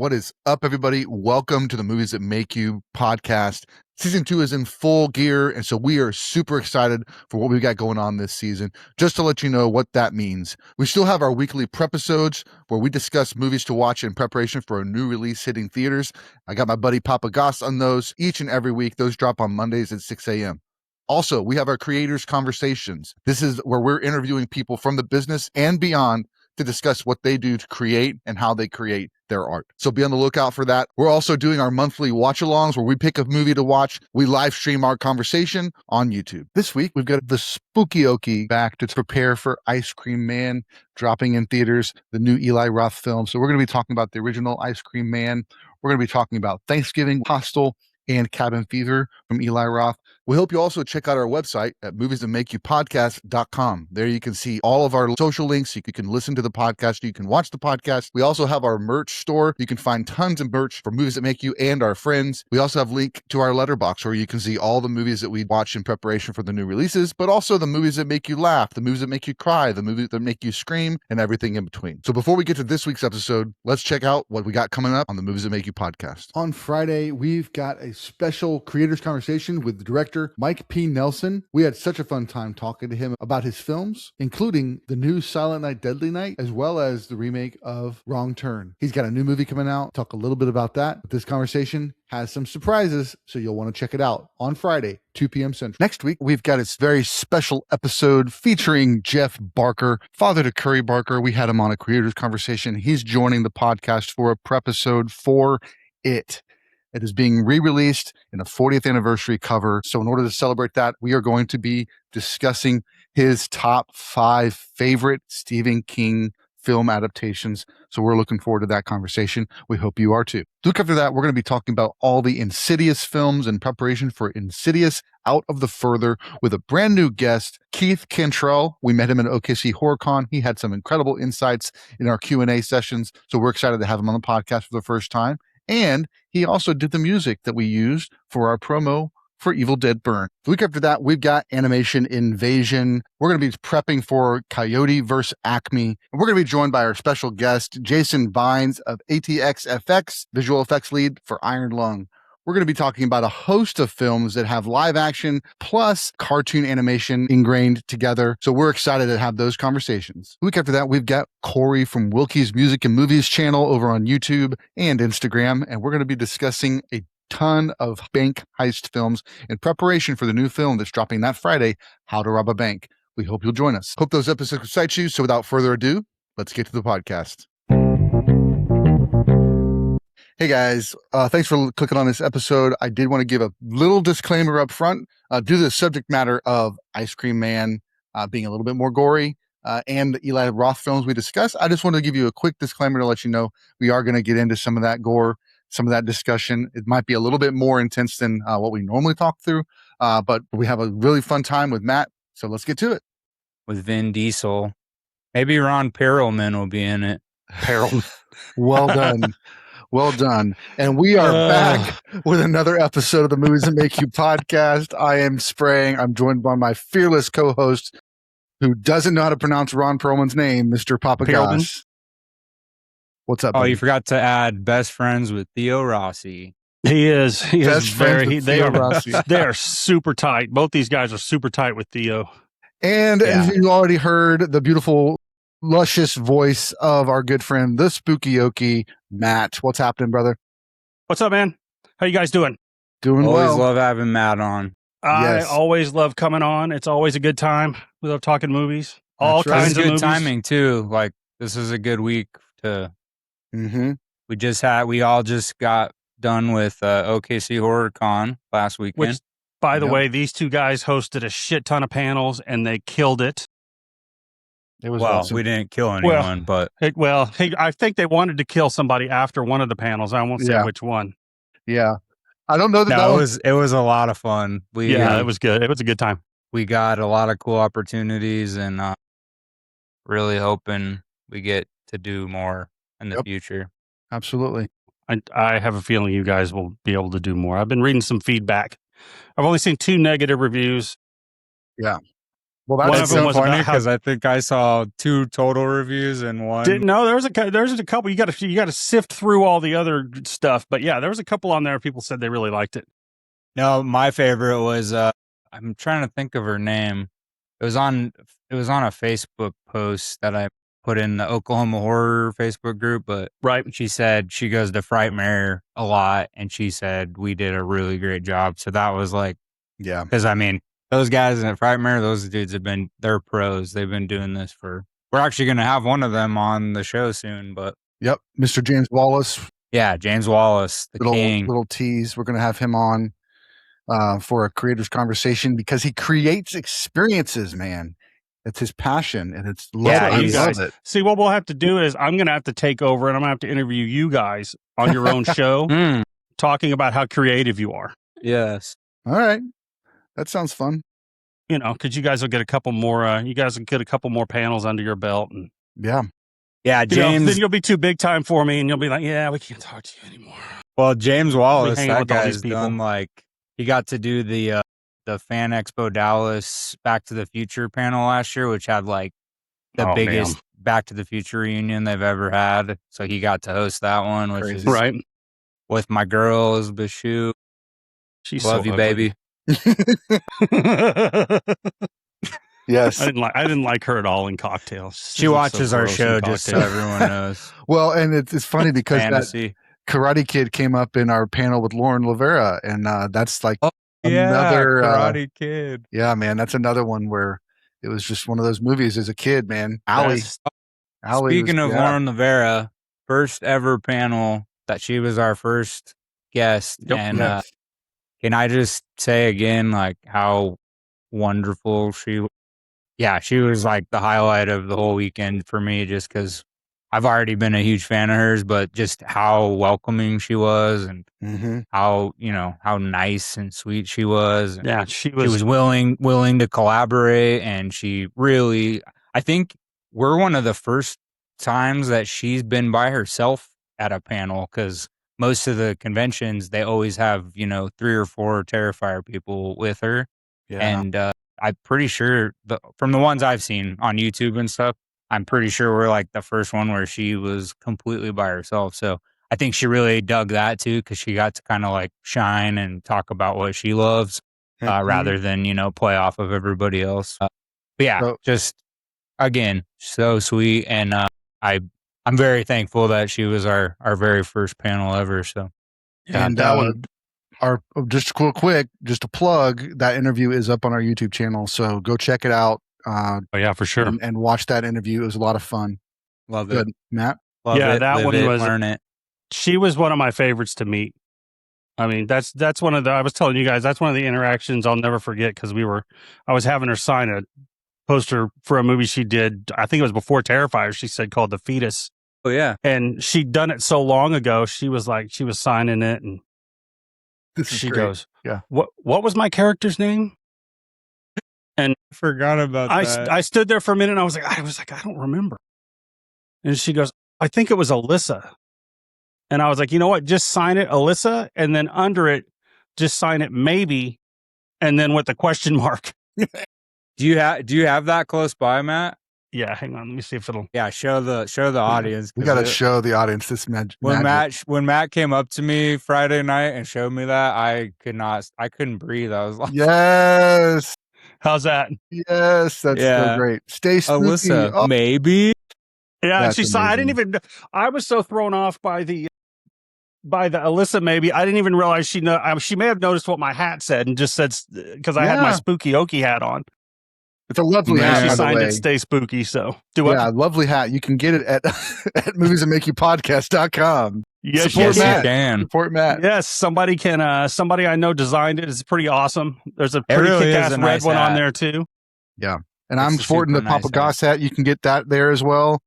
What is up, everybody? Welcome to the Movies That Make You podcast. Season 2 is in full gear, and so we are super excited for what we got going on this season. Just to let you know what that means, we still have our weekly Prepisodes where we discuss movies to watch in preparation for a new release hitting theaters. I got my buddy POPpaGoss on those each and every week. Those drop on Mondays at 6 a.m. Also, we have our Creators Conversations. This is where we're interviewing people from the business and beyond to discuss what they do to create and how they create their art. So be on the lookout for that. We're also doing our monthly watch-alongs where we pick a movie to watch. We live stream our conversation on YouTube. This week, we've got the Spookie Okie back to prepare for Ice Cream Man dropping in theaters, the new Eli Roth film. So we're going to be talking about the original Ice Cream Man. We're going to be talking about Thanksgiving, Hostel, and Cabin Fever from Eli Roth. We hope you also check out our website at moviesthatmakeyoupodcast.com. There you can see all of our social links. You can listen to the podcast. You can watch the podcast. We also have our merch store. You can find tons of merch for Movies That Make You and our friends. We also have a link to our letterbox where you can see all the movies that we watch in preparation for the new releases, but also the movies that make you laugh, the movies that make you cry, the movies that make you scream, and everything in between. So before we get to this week's episode, let's check out what we got coming up on the Movies That Make You podcast. On Friday, we've got a special creators conversation with the director Mike P. Nelson. We had such a fun time talking to him about his films, including the new Silent Night, Deadly Night, as well as the remake of Wrong Turn. He's got a new movie coming out. Talk a little bit about that. But this conversation has some surprises, so you'll want to check it out on Friday, 2 p.m. Central. Next week, we've got a very special episode featuring Jeff Barker, father to Curry Barker. We had him on a creators conversation. He's joining the podcast for a Prepisode for It. It is being re-released in a 40th anniversary cover. So in order to celebrate that, we are going to be discussing his top 5 favorite Stephen King film adaptations. So we're looking forward to that conversation. We hope you are too. Look, after that, we're going to be talking about all the Insidious films in preparation for Insidious Out of the Further with a brand new guest, Keith Cantrell. We met him at OKC Horror Con. He had some incredible insights in our Q&A sessions. So we're excited to have him on the podcast for the first time. And he also did the music that we used for our promo for Evil Dead Burn. The week after that, we've got Animation Invasion. We're going to be prepping for Coyote vs. Acme. And we're going to be joined by our special guest, Jason Vines of ATX-FX, visual effects lead for Iron Lung. We're going to be talking about a host of films that have live action plus cartoon animation ingrained together. So we're excited to have those conversations. The week after that, we've got Corey from Wilkie's Music and Movies channel over on YouTube and Instagram. And we're going to be discussing a ton of bank heist films in preparation for the new film that's dropping that Friday, How to Rob a Bank. We hope you'll join us. Hope those episodes excite you. So without further ado, let's get to the podcast. Hey guys, thanks for clicking on this episode. I did want to give a little disclaimer up front due to the subject matter of Ice Cream Man being a little bit more gory and the Eli Roth films we discussed. I just wanted to give you a quick disclaimer to let you know we are going to get into some of that gore, some of that discussion. It might be a little bit more intense than what we normally talk through, but we have a really fun time with Matt. So let's get to it. With Vin Diesel. Maybe Ron Perlman will be in it. Well done. Well done. And we are back with another episode of the Movies That Make You podcast. I am Sprang. I'm joined by my fearless co-host who doesn't know how to pronounce Ron Perlman's name, Mr. POPpaGoss. What's up, buddy? You forgot to add best friends with Theo Rossi. He is. He Best is friends very. with They Theo are. Rossi. They are super tight. Both these guys are super tight with Theo. And as you already heard, the beautiful, luscious voice of our good friend, the Spookie Okie, Matt. What's happening, brother? What's up, man? How you guys doing? Doing Always well. love having Matt on. I Yes. always love coming on. It's always a good time. We love talking movies. All That's right. kinds It's of good movies. timing too. Like this is a good week to. Mm-hmm. We all just got done with OKC Horror Con last weekend. Which, by the Yep. way, these two guys hosted a shit ton of panels and they killed it. It was well, awesome. we didn't kill anyone, but I think they wanted to kill somebody after one of the panels. I won't say which one. Yeah. I don't know that no, it was a lot of fun. It was good. It was a good time. We got a lot of cool opportunities and really hoping we get to do more in the future. Absolutely. I have a feeling you guys will be able to do more. I've been reading some feedback. I've only seen 2 negative reviews. Yeah. Well, One that's of them so was funny about how because I think I saw 2 total reviews and one. didn't know there's a couple. You got to sift through all the other stuff, but yeah, there was a couple on there. People said they really liked it. No, my favorite was I'm trying to think of her name. It was on a Facebook post that I put in the Oklahoma Horror Facebook group, but Right. she said she goes to Frightmare a lot, and she said we did a really great job. So that was like, yeah, because I mean, those guys at Frightmare, those dudes they're pros. They've been doing this for. We're actually going to have one of them on the show soon, but yep, Mr. James Wallace. yeah, James Wallace, the king. Little tease. We're going to have him on for a creators conversation because he creates experiences, man. It's his passion, and it's Yeah, I you love guys it. see what we'll have to do is I'm going to have to take over, and I'm going to have to interview you guys on your own show, talking about how creative you are. Yes. All right, that sounds fun. You know, because you guys will get a couple more. You guys will get a couple more panels under your belt, and Yeah, James. then you'll be too big time for me, and you'll be like, "Yeah, we can't talk to you anymore." Well, James Wallace, hanging that with all these guy's people. done like he got to do the Fan Expo Dallas Back to the Future panel last year, which had like the biggest Back to the Future reunion they've ever had. So he got to host that one, which is right with my girl Elizabeth Shue. She's Love so you, ugly. baby. yes. I didn't like her at all in Cocktails. She watches our show, just so everyone knows. Well, and it's funny because Fantasy. that Karate Kid came up in our panel with Lauren Lavera, and that's like another Karate Kid. Yeah, man, that's another one where it was just one of those movies as a kid, man. Allie. Speaking of Lauren Lavera, first ever panel that she was our first guest, and can I just say again, like how wonderful she was. Yeah, she was like the highlight of the whole weekend for me, just because I've already been a huge fan of hers, but just how welcoming she was, and how how nice and sweet she was. And yeah, she was willing to collaborate, and she really, I think we're one of the first times that she's been by herself at a panel, because most of the conventions they always have 3 or 4 Terrifier people with her, and I'm pretty sure from the ones I've seen on YouTube and stuff, I'm pretty sure we're like the first one where she was completely by herself. So I think she really dug that too, because she got to kind of like shine and talk about what she loves, rather than play off of everybody else. But yeah, just again, so sweet, and I'm very thankful that she was our very first panel ever. So yeah, and just quick, just a plug, that interview is up on our YouTube channel, so go check it out. Oh yeah, for sure, and watch that interview. It was a lot of fun. Love Good. it, Matt. Love it. That Live one it, was. Learn it. She was one of my favorites to meet. I mean, that's one of the. I was telling you guys, that's one of the interactions I'll never forget, because I was having her sign a poster for a movie she did. I think it was before Terrifier. She said, called The Fetus. Oh yeah, and she'd done it so long ago. She was signing it, and she goes, "Yeah, what was my character's name?" And I forgot about that. I stood there for a minute, and I was like, I don't remember. And she goes, I think it was Alyssa. And I was like, you know what? Just sign it, Alyssa, and then under it, just sign it, maybe, and then with the question mark. Do you have that close by, Matt? Yeah, hang on. Let me see if it'll. Yeah, show the audience. We got to show the audience this magic. When Matt came up to me Friday night and showed me that, I couldn't breathe. I was like, yes. How's that? Yes, that's so great. Stay spooky. Alyssa, maybe. Yeah, she saw. I didn't even. I was so thrown off by the Alyssa. Maybe I didn't even realize she may have noticed what my hat said and just said, because I had my Spookie Okie hat on. It's a lovely hat. She by signed the way. it, "Stay spooky." So lovely hat. You can get it at moviesthatmakeyoupodcast.com. Yes, Support you Matt. Can. Support Matt. Yes, somebody can. Somebody I know designed it. It's pretty awesome. There's a pretty really kick-ass is a red nice one on hat. there too. Yeah, and I'm sporting the POPpaGoss hat. You can get that there as well.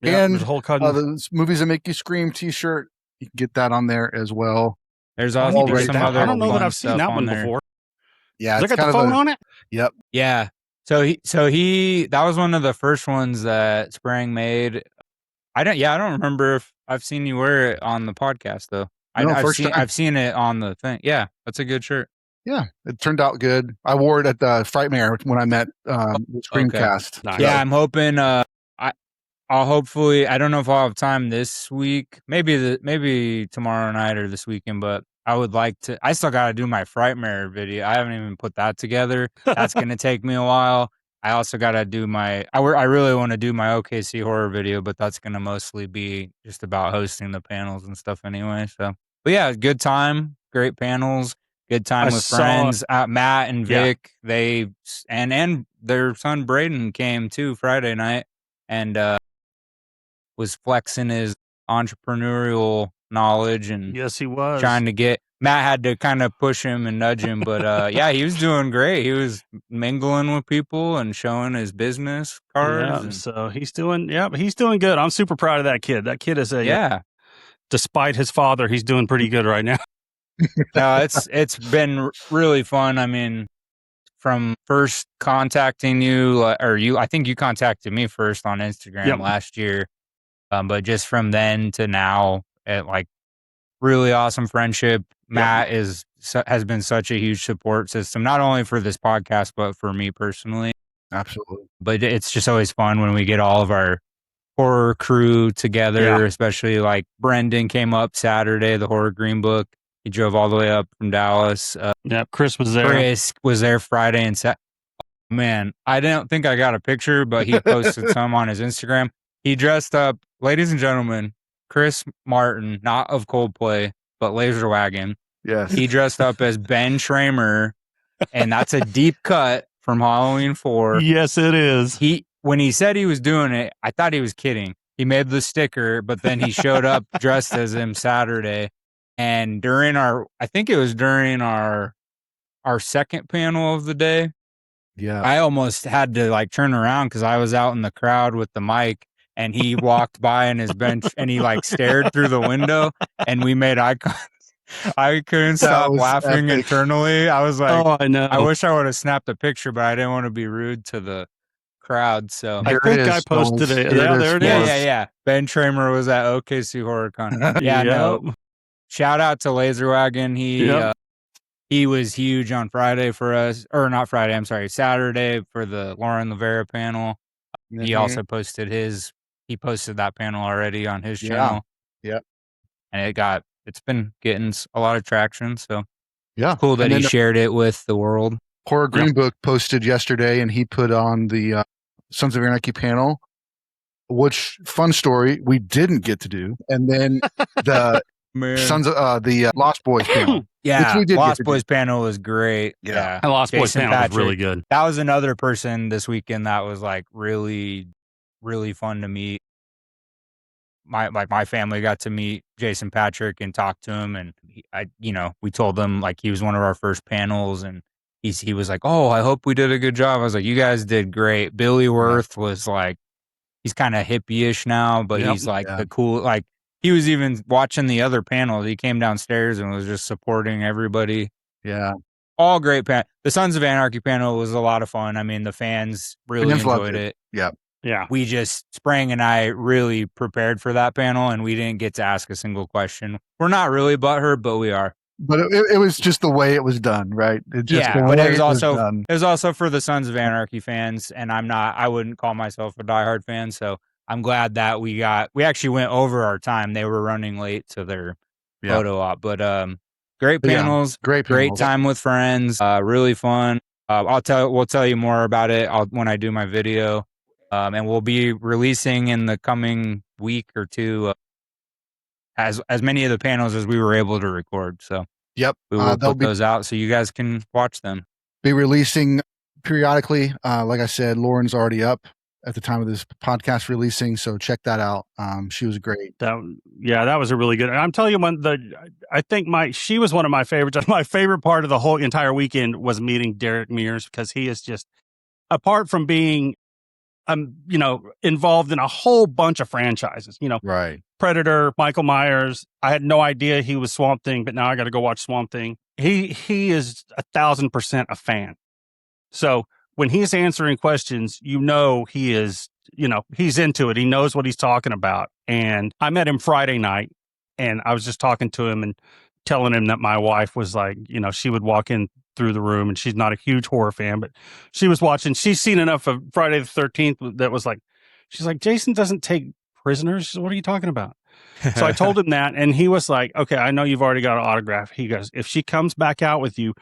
Yeah, and there's a whole the Movies That Make You Scream T-shirt. You can get that on there as well. There's also some other. I don't know that fun I've seen stuff that on one there. before. Yeah, Look at the phone on it. Yep. Yeah. So he that was one of the first ones that Sprang made. I don't remember if I've seen you wear it on the podcast though. I've seen it on the thing. Yeah, that's a good shirt. Yeah, it turned out good. I wore it at the Frightmare when I met the Screencast. Nice. Yeah, I'm hoping. I'll hopefully. I don't know if I'll have time this week. Maybe tomorrow night or this weekend. But I would like to. I still got to do my Frightmare video. I haven't even put that together. That's gonna take me a while. I also got to do my. I really want to do my OKC horror video, but that's gonna mostly be just about hosting the panels and stuff anyway. So, but yeah, good time, great panels. Good time with friends. Matt and Vic, they and their son Braden came too Friday night and was flexing his entrepreneurial knowledge and yes, he was trying to get. Matt had to kind of push him and nudge him, but yeah, he was doing great. He was mingling with people and showing his business cards. Yeah, so he's doing good. I'm super proud of that kid. That kid is despite his father, he's doing pretty good right now. No, it's been really fun. I mean, from first contacting you, I think you contacted me first on Instagram last year, but just from then to now, really awesome friendship. Matt has been such a huge support system, not only for this podcast, but for me personally. Absolutely. But it's just always fun when we get all of our horror crew together, especially like Brendan came up Saturday, the Horror Green Book. He drove all the way up from Dallas. Chris was there. Chris was there Friday and Saturday. Man, I don't think I got a picture, but he posted some on his Instagram. He dressed up, ladies and gentlemen, Chris Martin, not of Coldplay, but Laser Wagon. Yes. He dressed up as Ben Schramer, and that's a deep cut from Halloween 4. Yes, it is. When he said he was doing it, I thought he was kidding. He made the sticker, but then he showed up dressed as him Saturday. And during our second panel of the day, I almost had to turn around because I was out in the crowd with the mic, and he walked by in his bench and he stared through the window, and we made eye contact. I couldn't stop laughing internally. I was like, "Oh, I know. I wish I would have snapped a picture, but I didn't want to be rude to the crowd." So I think I posted it. Yeah, there it is. Yeah. Ben Tramer was at OKC Horror Con. No. Shout out to Laser Wagon. He was huge on Friday for us, or not Friday. I'm sorry, Saturday for the Lauren Lavera panel. Mm-hmm. He also posted that panel already on his channel. Yep. And it's been getting a lot of traction. So yeah, cool that he shared it with the world. Horror Green Book posted yesterday, and he put on the Sons of Anarchy panel, which fun story we didn't get to do, and then the the Lost Boys panel. Yeah, Lost Boys panel was great. Yeah, Lost Boys panel was really good. That was another person this weekend that was really, really fun to meet. My family got to meet Jason Patrick and talk to him, and we told him he was one of our first panels, and he was like, "Oh, I hope we did a good job." I was like, "You guys did great." Billy Worth was he's kind of hippie-ish now, but he's the cool he was even watching the other panels. He came downstairs and was just supporting everybody. Yeah. All great panel. The Sons of Anarchy panel was a lot of fun. I mean, the fans really enjoyed it. Yeah. Yeah. Sprang and I really prepared for that panel, and we didn't get to ask a single question. We're not really butthurt, but we are. But it was just the way it was done, right? But it was also for the Sons of Anarchy fans, and I wouldn't call myself a diehard fan, so I'm glad that we actually went over our time. They were running late to their photo op, but great panels, great time with friends, really fun. We'll tell you more about it when I do my video, and we'll be releasing in the coming week or two as many of the panels as we were able to record. So we will put those out so you guys can watch them. Be releasing periodically. Like I said, Lauren's already up at the time of this podcast releasing, so check that out. She was great. That was a really good. I'm telling you, I think she was one of my favorites. My favorite part of the whole entire weekend was meeting Derek Mears, because he is just, apart from being, involved in a whole bunch of franchises. Right. Predator, Michael Myers. I had no idea he was Swamp Thing, but now I got to go watch Swamp Thing. He is 1,000% a fan. So when he's answering questions, he is, he's into it. He knows what he's talking about. And I met him Friday night, and I was just talking to him and telling him that my wife was she would walk in through the room, and she's not a huge horror fan, but she was watching. She's seen enough of Friday the 13th that was like, she's like, Jason doesn't take prisoners. What are you talking about? So I told him that, and he was like, okay, I know you've already got an autograph. He goes, if she comes back out with you,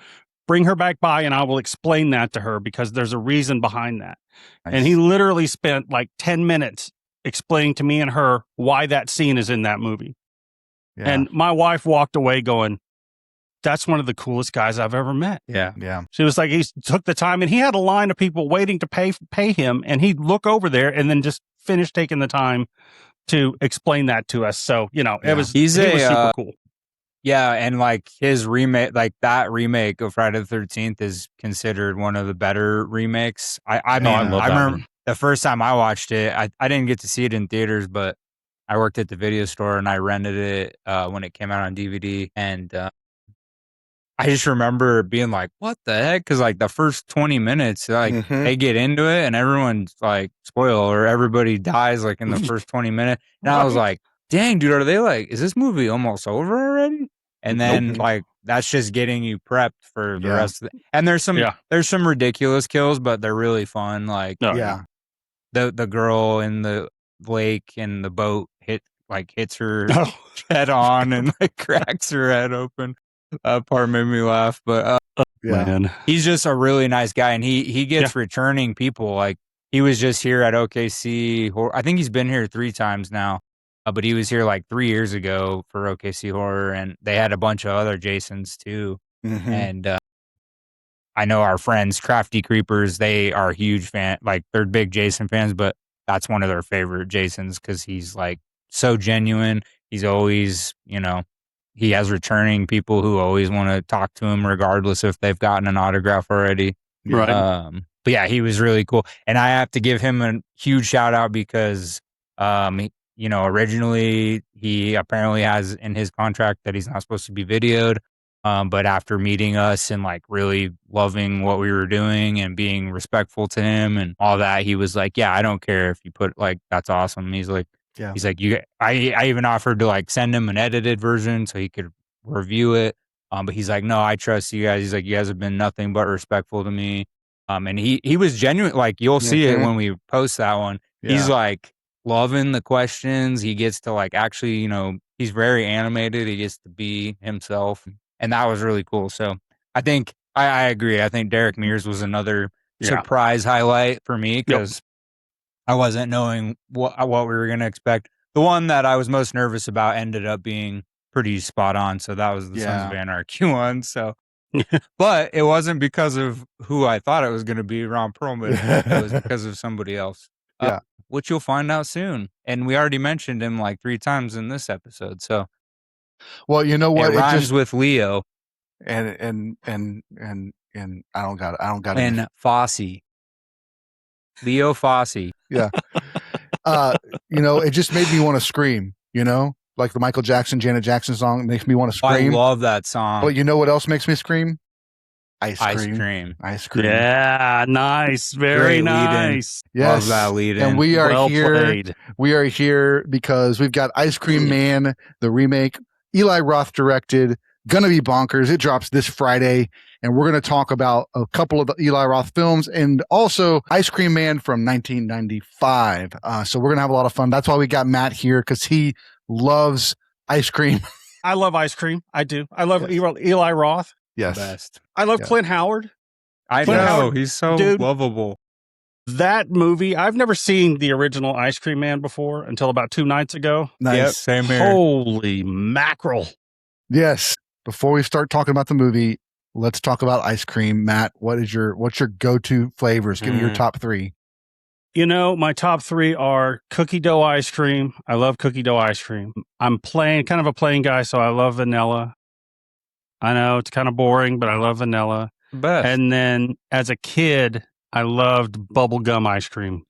bring her back by, and I will explain that to her because there's a reason behind that. Nice. And he literally spent like 10 minutes explaining to me and her why that scene is in that movie. Yeah. And my wife walked away going, that's one of the coolest guys I've ever met. Yeah. Yeah. She was like, he took the time, and he had a line of people waiting to pay him, and he'd look over there and then just finish taking the time to explain that to us. So, you know, Yeah. he was He's super cool. Yeah, and like his remake, like that remake of Friday the 13th is considered one of the better remakes. I mean, I love I that remember one. the first time I watched it, I didn't get to see it in theaters, but I worked at the video store and I rented it when it came out on DVD. And I just remember being like, what the heck? Because like the first 20 minutes, like Mhm. they get into it and everyone's like, spoiler, everybody dies like in the first 20 minutes. And I was Right. like, dang, dude, are they like, is this movie almost over already? And then Nope. like that's just getting you prepped for the Yeah. rest of it. And there's some ridiculous kills, but they're really fun. Like No, Yeah. the girl in the lake and the boat hits her Oh. head on and like cracks her head open. That part made me laugh, but Yeah. Man. he's just a really nice guy, and he gets returning people. Like he was just here at OKC Horror. I think he's been here 3 times now, but he was here like 3 years ago for OKC Horror, and they had a bunch of other Jasons too. Mhm. And I know our friends, Crafty Creepers, they are huge fan. Like they're big Jason fans, but that's one of their favorite Jasons because he's like so genuine. He's always, you know, he has returning people who always want to talk to him, regardless if they've gotten an autograph already. Right. But yeah, he was really cool, and I have to give him a huge shout out because, you know, originally he apparently has in his contract that he's not supposed to be videoed. But after meeting us and like really loving what we were doing and being respectful to him and all that, he was like, yeah, I don't care if you put like, that's awesome. He's like, Yeah. he's like, I even offered to like send him an edited version so he could review it. But he's like, no, I trust you guys. He's like, you guys have been nothing but respectful to me. And he was genuine. Like you'll see it when we post that one. Yeah. He's like loving the questions. He gets to like, actually, you know, he's very animated. He gets to be himself. And that was really cool. So I think I agree. I think Derek Mears was another surprise highlight for me because I wasn't knowing what we were going to expect. The one that I was most nervous about ended up being pretty spot on. So that was the Sons of Anarchy one. So, but it wasn't because of who I thought it was going to be, Ron Perlman. It was because of somebody else. Which you'll find out soon. And we already mentioned him like 3 times in this episode. So, well, you know what? It rhymes with Leo and I don't got it. and Fosse. Leo Fosse. Yeah. You know, it just made me want to scream, you know, like the Michael Jackson, Janet Jackson song makes me want to scream. I love that song. But you know what else makes me scream? Ice cream. Yeah, nice. Very nice. Yes. Love that lead in. And we are Well here. played. We are here because we've got Ice Cream Man, the remake, Eli Roth directed, gonna be bonkers. It drops this Friday, and we're gonna talk about a couple of the Eli Roth films and also Ice Cream Man from 1995. So we're gonna have a lot of fun. That's why we got Matt here, because he loves ice cream. I love ice cream. I do. I love Eli Roth. Yes. Best. I love Clint Howard. I Clint know. Howard, He's so dude. lovable. That movie, I've never seen the original Ice Cream Man before until about 2 nights ago. Nice. Yep, same here. Holy mackerel. Yes. Before we start talking about the movie, let's talk about ice cream. Matt, what's your go-to flavors? Give me your top 3. You know, my top 3 are cookie dough ice cream. I love cookie dough ice cream. I'm kind of a plain guy, so I love vanilla. I know it's kind of boring, but I love vanilla. Best. And then as a kid, I loved bubble gum ice cream.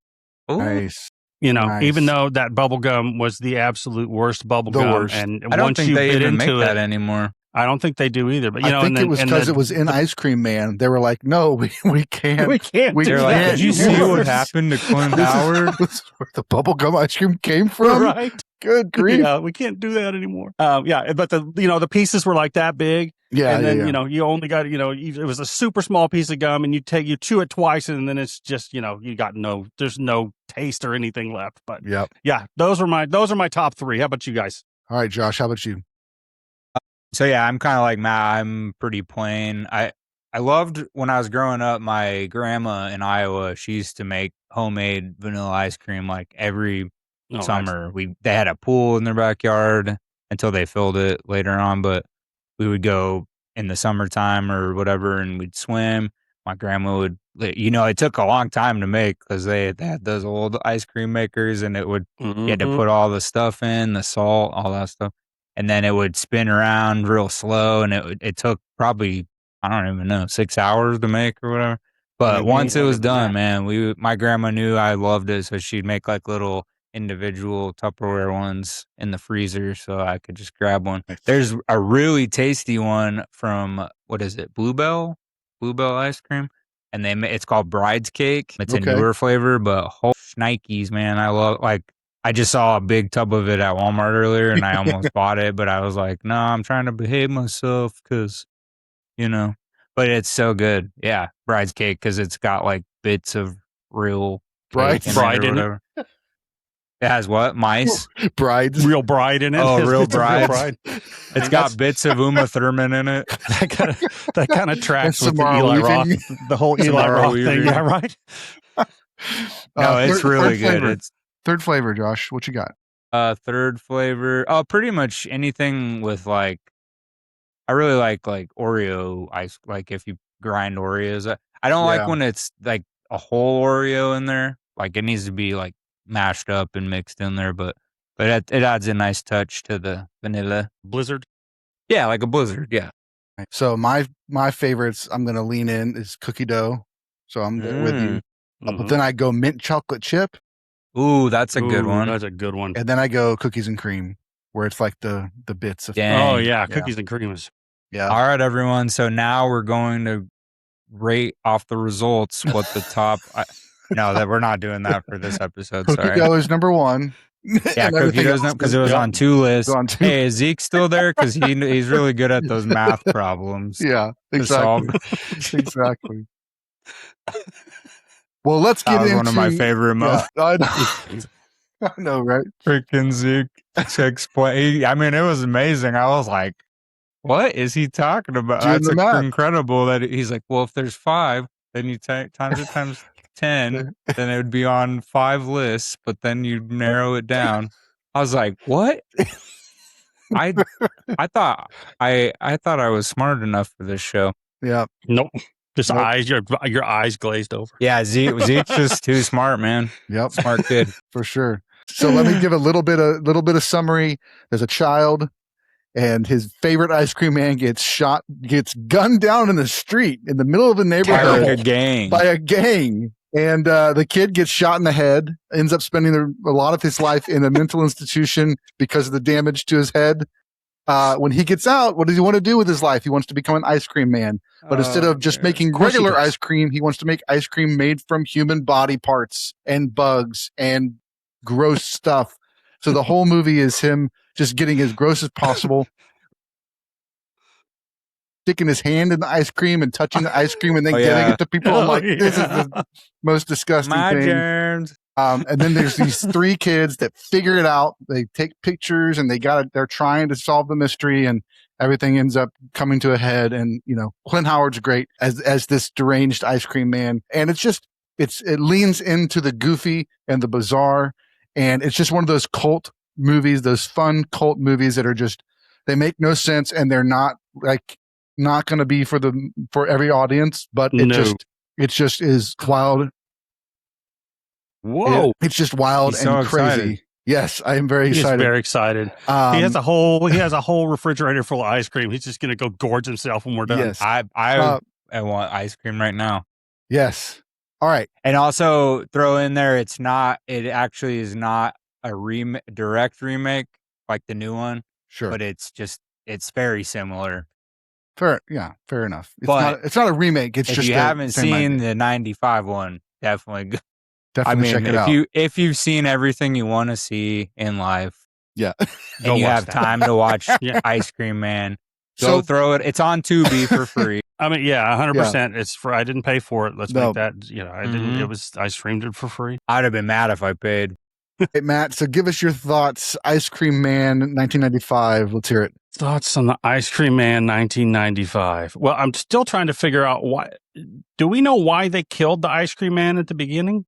Ooh. Nice. You know, Nice. even though that bubble gum was the absolute worst bubble The gum. worst. And I don't once think you they bit even make into that it, anymore. I don't think they do either. But you know, I think it was because it was in Ice Cream Man. They were like, no, we can't. We can't. We do They're that. like, can't did you see use- what happened to Clint Howard? This is where the bubblegum ice cream came from. Right. Good grief. Yeah, we can't do that anymore. Yeah, but the pieces were like that big, Yeah, and then yeah. you only got it was a super small piece of gum, and you chew it twice, and then it's just you got there's no taste or anything left. But Yep. yeah, those are my top 3. How about you guys? All right, Josh, how about you? So yeah, I'm kind of like Matt. I'm pretty plain. I loved when I was growing up. My grandma in Iowa, she used to make homemade vanilla ice cream like every summer. They had a pool in their backyard until they filled it later on, but we would go in the summertime or whatever, and we'd swim. My grandma would, it took a long time to make because they had those old ice cream makers, and you had to put all the stuff in, the salt, all that stuff. And then it would spin around real slow, and it took probably, I don't even know, 6 hours to make or whatever. But once it was done, man, my grandma knew I loved it, so she'd make like little individual Tupperware ones in the freezer so I could just grab one. There's a really tasty one from, what is it, Bluebell ice cream, and it's called Bride's Cake. It's a newer flavor, but whole shnikes, man. I just saw a big tub of it at Walmart earlier, and I almost bought it, but I was like, no, I'm trying to behave myself because, but it's so good. Yeah, Bride's Cake, because it's got like bits of real Bride in it or whatever. It has what? Mice? Brides. Real bride in it. Oh, real bride. bride. It's got bits of Uma Thurman in it. That kind of tracks with the Samara Eli weaving. Roth, the whole Eli Roth thing. Yeah, right. No, it's really good. Flavor. It's third flavor, Josh. What you got? Third flavor. Oh, pretty much anything with like, I really like Oreo ice. Like if you grind Oreos, I don't like when it's like a whole Oreo in there. Like it needs to be like mashed up and mixed in there, but it adds a nice touch to the vanilla. Blizzard. Yeah, like a Blizzard. Yeah. So my favorites, I'm gonna lean in, is cookie dough. So I'm with you. But then I go mint chocolate chip. Ooh, that's a good one. That's a good one. And then I go cookies and cream, where it's like the bits of. Dang. Oh yeah, cookies and cream is. Yeah. All right, everyone. So now we're going to rate off the results what the top. No, that we're not doing that for this episode. Cookie dough is number 1. Yeah, cookie dough's because it was on 2 lists. Hey, is Zeke still there? Because he's really good at those math problems. Yeah, exactly. Exactly. Well, let's get into one of my favorite moments. Yeah, I know, right? Freaking Zeke to explain. I mean, it was amazing. I was like, what is he talking about? That's incredible that he's like, well, if there's 5, then you times it times 10, then it would be on 5 lists, but then you narrow it down. I was like, what? I thought I was smart enough for this show. Yeah. Nope. Just eyes, your eyes glazed over. Yeah, Zeke's just too smart, man. Yep. Smart kid. For sure. So let me give a little bit of summary. There's a child, and his favorite ice cream man gets gunned down in the street in the middle of the neighborhood by a gang. And the kid gets shot in the head, ends up spending a lot of his life in a mental institution because of the damage to his head. When he gets out, what does he want to do with his life? He wants to become an ice cream man. But instead of just making regular ice cream, he wants to make ice cream made from human body parts and bugs and gross stuff. So the whole movie is him just getting as gross as possible, sticking his hand in the ice cream and touching the ice cream and then giving it to people. I'm like, this is the most disgusting thing. Germs. And then there's these 3 kids that figure it out. They take pictures and they're trying to solve the mystery, and everything ends up coming to a head. And, Clint Howard's great as this deranged ice cream man. And it leans into the goofy and the bizarre. And it's just one of those cult movies, those fun cult movies that are just, they make no sense, and they're not going to be for every audience, but it just is wild. Whoa! It's just wild and crazy. Excited. Yes, I am very excited. He's very excited. He has a whole refrigerator full of ice cream. He's just going to go gorge himself when we're done. Yes. I want ice cream right now. Yes. All right. And also throw in there, it actually is not a direct remake like the new one. Sure. But it's very similar. Fair enough. It's not a remake. It's just if you haven't seen the 95 one, definitely check it out. If you've seen everything you want to see in life, yeah, and you have time to watch Ice Cream Man, Go throw it. It's on Tubi for free. I mean, yeah, 100%. It's for. I didn't pay for it. Let's No. make that. I didn't. It was. I streamed it for free. I'd have been mad if I paid. Hey, Matt, so give us your thoughts. Ice Cream Man, 1995. Let's hear it. Thoughts on the Ice Cream Man, 1995. Well, I'm still trying to figure out why. Do we know why they killed the Ice Cream Man at the beginning?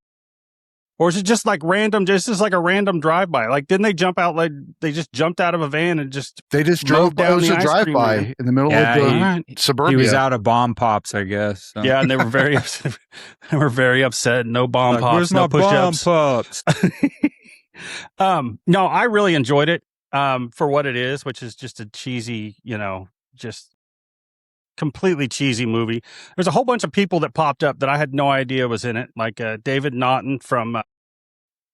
Or is it just like random, just like a random drive-by? Like, didn't they jump out, like, they just jumped out of a van and just... They just drove down. It was a drive-by in the middle of the suburbia. He was out of bomb pops, I guess. So. Yeah, and they were very upset. They were very upset. No bomb pops, where's no my push-ups. bomb pops? No, I really enjoyed it for what it is, which is just a cheesy, just completely cheesy movie. There's a whole bunch of people that popped up that I had no idea was in it, like David Naughton from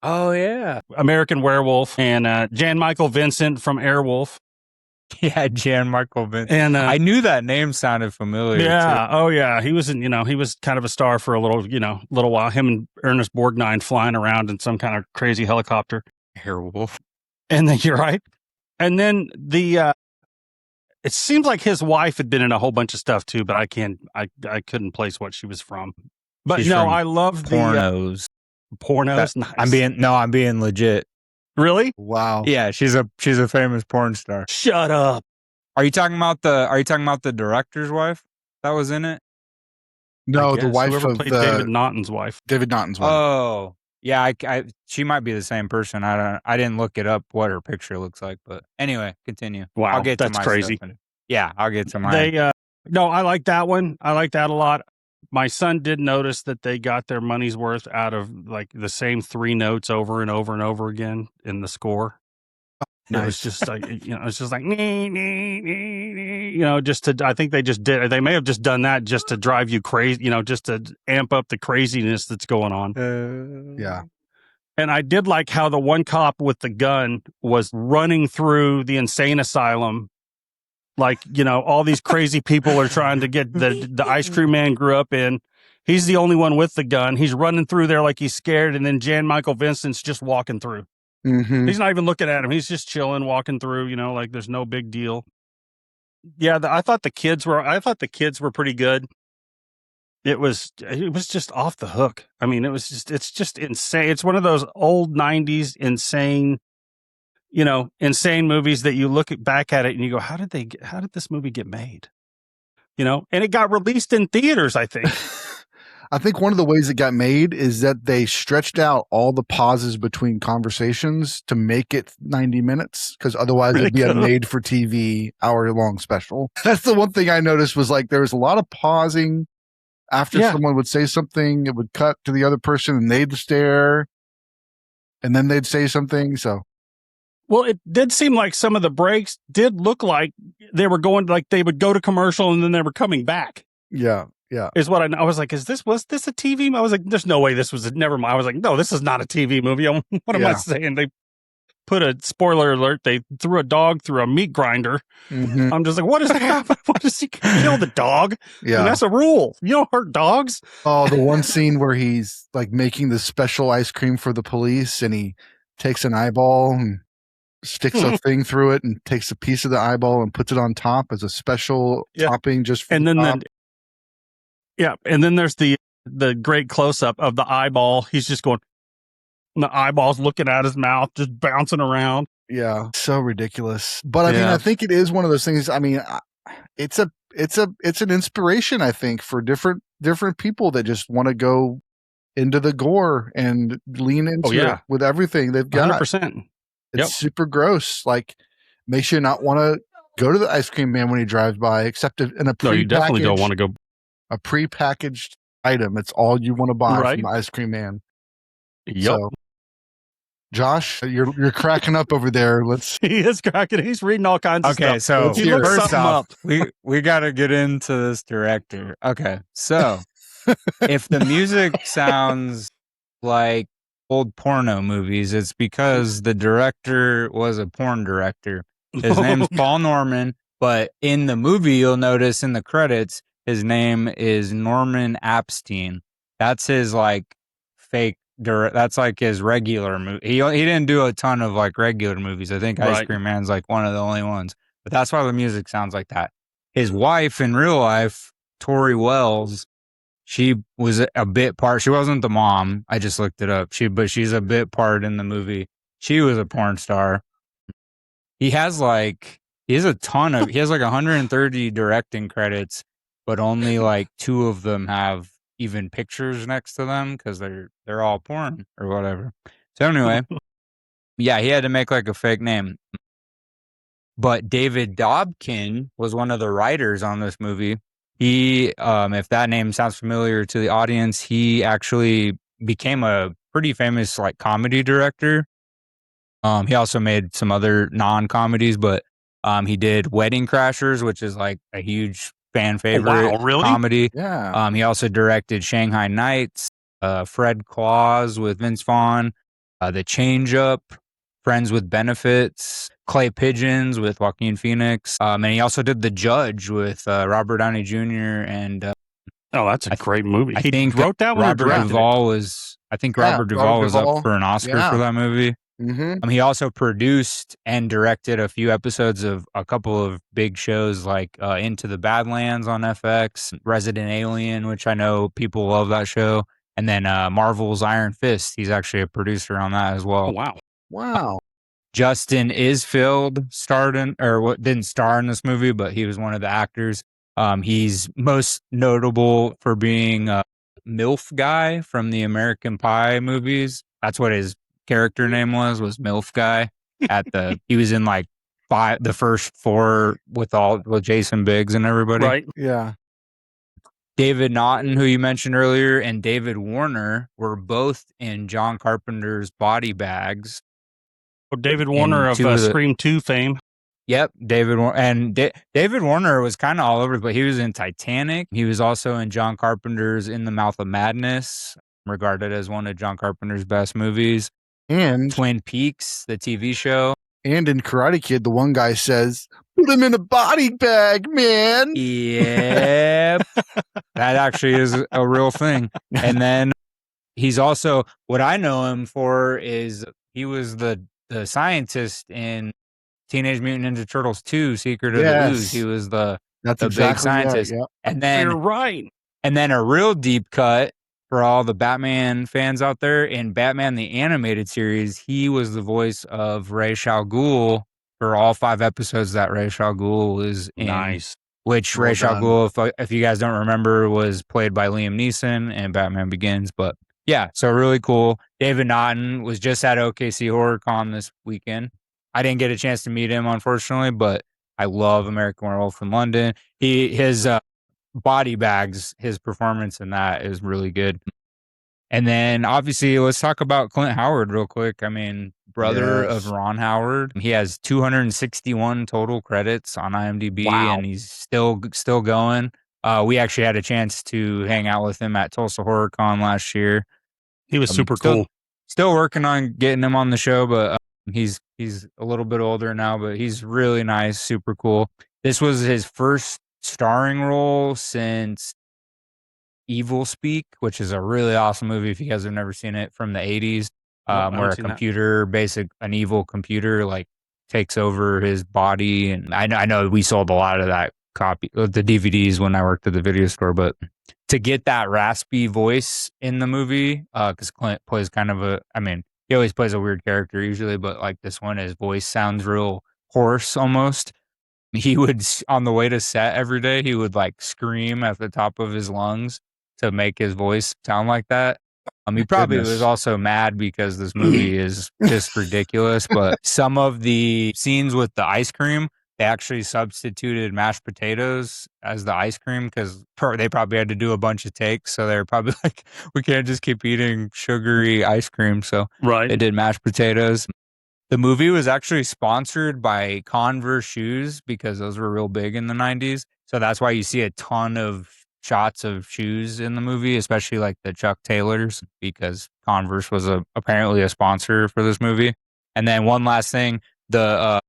oh yeah, American Werewolf, and Jan Michael Vincent from Airwolf. Yeah, Jan Michael Vincent. And I knew that name sounded familiar. Yeah, too. oh yeah, he was he was kind of a star for a little while. Him and Ernest Borgnine flying around in some kind of crazy helicopter. Airwolf. And then you're right. And then it seems like his wife had been in a whole bunch of stuff too, but I couldn't place what she was from. But She's no, from I love pornos. Pornos. Nice. I'm being legit. Really? Wow. Yeah, she's a famous porn star. Shut up. Are you talking about the director's wife that was in it? No, the wife Whoever of played David Naughton's wife. David Naughton's wife. Oh, yeah. She might be the same person. I didn't look it up what her picture looks like, but anyway, continue. Wow, I'll get that's to my crazy. Yeah, I'll get to my. No, I like that one. I like that a lot. My son did notice that they got their money's worth out of like the same 3 notes over and over and over again in the score. Nice. It was just like, it's just like, I think they may have just done that just to drive you crazy, just to amp up the craziness that's going on. Yeah. And I did like how the one cop with the gun was running through the insane asylum. Like, all these crazy people are trying to get the Ice Cream Man grew up in. He's the only one with the gun. He's running through there like he's scared. And then Jan Michael Vincent's just walking through. Mm-hmm. He's not even looking at him. He's just chilling, walking through, like there's no big deal. Yeah. I thought the kids were pretty good. It was just off the hook. I mean, it's just insane. It's one of those old 90s insane movies that you look back at it and you go, how did this movie get made? And it got released in theaters, I think. I think one of the ways it got made is that they stretched out all the pauses between conversations to make it 90 minutes, because otherwise it'd be a made for TV hour-long special. That's the one thing I noticed was like there was a lot of pausing after someone would say something. It would cut to the other person and they'd stare and then they'd say something. So. Well, it did seem like some of the breaks did look like they were going, like they would go to commercial and then they were coming back. Yeah. Yeah. Is what I was like, was this a TV? I was like, there's no way this was never mind. I was like, no, this is not a TV movie. What am I saying? They put a spoiler alert. They threw a dog through a meat grinder. Mm-hmm. I'm just like, what does happen? What does he kill the dog? Yeah. And that's a rule. You don't hurt dogs. Oh, the one scene where he's like making the special ice cream for the police and he takes an eyeball and sticks a thing through it and takes a piece of the eyeball and puts it on top as a special topping just for and the then top. And then there's the great close-up of the eyeball. He's just going, the eyeball's looking at his mouth, just bouncing around. Yeah, so ridiculous. But I mean, I think it is one of those things. I mean, it's an inspiration, I think, for different people that just want to go into the gore and lean into it with everything they've got. 100%. It's super gross. Like, makes you not want to go to the Ice Cream Man when he drives by, except in a No, you definitely don't want to go. A prepackaged item. It's all you want to buy from the Ice Cream Man. Yep. So, Josh, you're cracking up over there. He is cracking. He's reading all kinds of stuff. Okay, so he looks first off, up. we got to get into this director. Okay, so if the music sounds like old porno movies, it's because the director was a porn director. His name's Paul Norman, but in the movie, you'll notice in the credits, his name is Norman Epstein. That's his like fake. That's like his regular movie. He didn't do a ton of like regular movies. I think Ice Cream Man's like one of the only ones. But that's why the music sounds like that. his wife in real life, Tori Wells, she was a bit part. She wasn't the mom. I just looked it up. But she's a bit part in the movie. She was a porn star. He has like 130 directing credits, but only like 2 of them have even pictures next to them because they're all porn or whatever. So anyway, yeah, he had to make like a fake name. But David Dobkin was one of the writers on this movie. He, if that name sounds familiar to the audience, he actually became a pretty famous like comedy director. He also made some other non-comedies, but he did Wedding Crashers, which is like a huge fan favorite really? comedy. Yeah. He also directed Shanghai Nights, Fred Claus with Vince Vaughn, The Change Up, Friends with Benefits, Clay Pigeons with Joaquin Phoenix, and he also did The Judge with Robert Downey Jr. and Oh, that's a great movie. I He think wrote that one or Robert directed it? Duvall was. I think Robert Duvall was up for an Oscar for that movie. Mm-hmm. He also produced and directed a few episodes of a couple of big shows like Into the Badlands on FX, Resident Alien, which I know people love that show, and then Marvel's Iron Fist. He's actually a producer on that as well. Oh, wow. Wow. Justin Isfield didn't star in this movie, but he was one of the actors. He's most notable for being a MILF guy from the American Pie movies. That's what his character name was MILF guy. He was in like the first 4 with Jason Biggs and everybody. Right. Yeah. David Naughton, who you mentioned earlier, and David Warner were both in John Carpenter's Body Bags. Oh, David Warner of Scream 2 fame. Yep, David Warner. And David Warner was kind of all over, but he was in Titanic. He was also in John Carpenter's In the Mouth of Madness, regarded as one of John Carpenter's best movies. And Twin Peaks, the TV show. And in Karate Kid, the one guy says, "Put him in a body bag, man." Yep. That actually is a real thing. And then he's also, what I know him for is he was the scientist in Teenage Mutant Ninja Turtles 2, Secret of the Ooze. He was the big scientist. Right, yeah. And then You're right. And then a real deep cut for all the Batman fans out there, in Batman the Animated Series, he was the voice of Ra's al Ghul for all 5 episodes that Ra's al Ghul was in. Nice. Which Ra's al Ghul, if you guys don't remember, was played by Liam Neeson in Batman Begins. But yeah, so really cool. David Naughton was just at OKC Horror Con this weekend. I didn't get a chance to meet him, unfortunately, but I love American Werewolf in London. His Body Bags, his performance in that is really good. And then obviously let's talk about Clint Howard real quick. I mean, brother of Ron Howard. He has 261 total credits on IMDb. Wow. And he's still going. We actually had a chance to hang out with him at Tulsa Horror Con last year. He was super cool. Still working on getting him on the show, but he's a little bit older now, but he's really nice, super cool. This was his first starring role since Evil Speak, which is a really awesome movie if you guys have never seen it, from the 80s, where an evil computer like takes over his body. And I know we sold a lot of that copy of the DVDs when I worked at the video store, but to get that raspy voice in the movie, because Clint plays he always plays a weird character usually, but like this one, his voice sounds real hoarse almost. He would, on the way to set every day, he would like scream at the top of his lungs to make his voice sound like that. He probably was also mad because this movie is just ridiculous, but some of the scenes with the ice cream, they actually substituted mashed potatoes as the ice cream because they probably had to do a bunch of takes. So they're probably like, we can't just keep eating sugary ice cream. So they did mashed potatoes. The movie was actually sponsored by Converse shoes because those were real big in the 90s. So that's why you see a ton of shots of shoes in the movie, especially like the Chuck Taylors, because Converse was apparently a sponsor for this movie. And then one last thing, the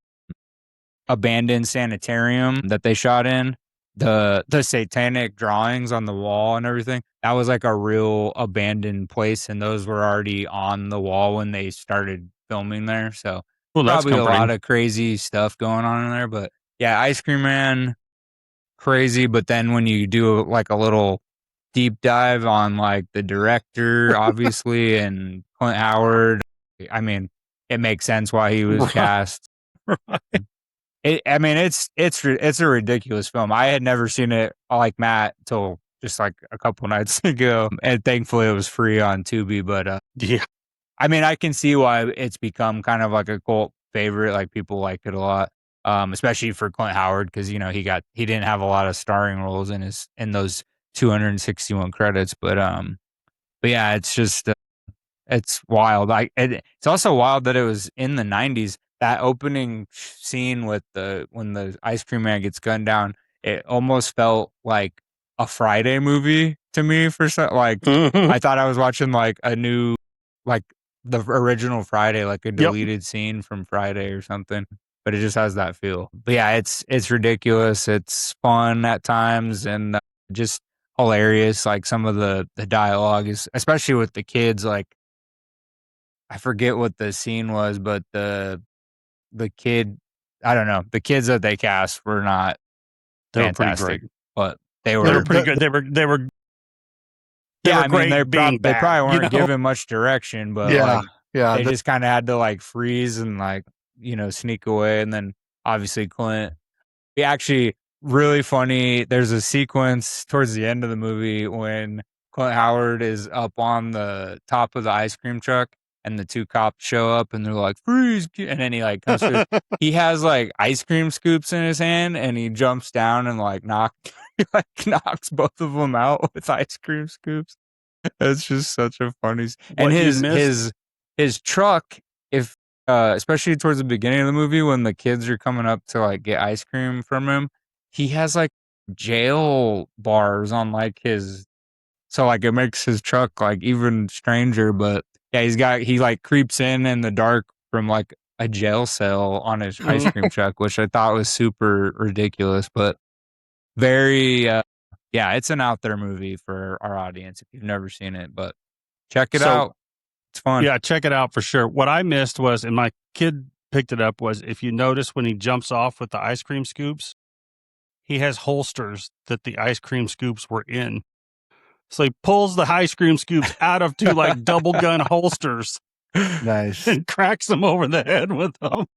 abandoned sanitarium that they shot in, the satanic drawings on the wall and everything, that was like a real abandoned place, and those were already on the wall when they started filming there. So probably a lot of crazy stuff going on in there. But yeah, Ice Cream Man, crazy. But then when you do like a little deep dive on like the director, obviously, and Clint Howard, I mean, it makes sense why he was cast. Right. It's a ridiculous film. I had never seen it like Matt till just like a couple nights ago, and thankfully it was free on Tubi. But Yeah. I mean, I can see why it's become kind of like a cult favorite. Like people like it a lot, especially for Clint Howard because you know he didn't have a lot of starring roles in those 261 credits. But yeah, it's just it's wild. It's also wild that it was in the 90s. That opening scene with when the ice cream man gets gunned down, it almost felt like a Friday movie to me I thought I was watching like a new like the original Friday, like a deleted scene from Friday or something. But it just has that feel. But yeah, it's ridiculous. It's fun at times and just hilarious. Like some of the dialogue is, especially with the kids, like I forget what the scene was, but the kid, I don't know, the kids that they cast were not They were fantastic, pretty great. but they They were were pretty good. They were yeah, I mean, great being they bad, probably you weren't know? given much direction, but Yeah, they just kind of had to like freeze and like, you know, sneak away. And then obviously Clint, he actually really funny. There's a sequence towards the end of the movie when Clint Howard is up on the top of the ice cream truck and the two cops show up and they're like, freeze. And then he like comes through. He has like ice cream scoops in his hand and he jumps down and like knocks both of them out with ice cream scoops. It's just such a funny. And his truck, if especially towards the beginning of the movie when the kids are coming up to like get ice cream from him, he has like jail bars on like so like it makes his truck like even stranger. But yeah, he like creeps in the dark from like a jail cell on his ice cream truck, which I thought was super ridiculous, but very yeah, it's an out there movie for our audience if you've never seen it, but check it out. It's fun. Yeah, check it out for sure. What I missed was, and my kid picked it up, was if you notice when he jumps off with the ice cream scoops, he has holsters that the ice cream scoops were in. So he pulls the ice cream scoops out of two like double gun holsters. Nice. And cracks them over the head with them.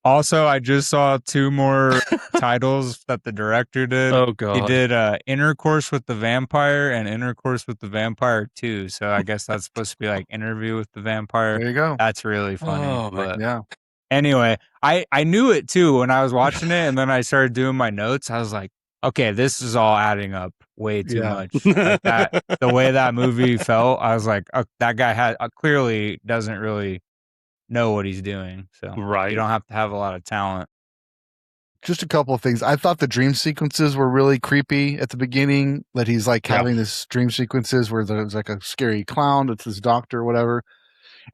Also, I just saw two more titles that the director did. Oh, God. He did Intercourse with the Vampire and Intercourse with the Vampire 2. So I guess that's supposed to be like Interview with the Vampire. There you go. That's really funny. Oh, but Yeah. anyway, I knew it too when I was watching it. And then I started doing my notes. I was like, okay, this is all adding up way too much. Like that, the way that movie felt, I was like, that guy clearly doesn't really know what he's doing. So Right. you don't have to have a lot of talent. Just a couple of things. I thought the dream sequences were really creepy at the beginning, that he's like having this dream sequences where there's like a scary clown, it's his doctor or whatever.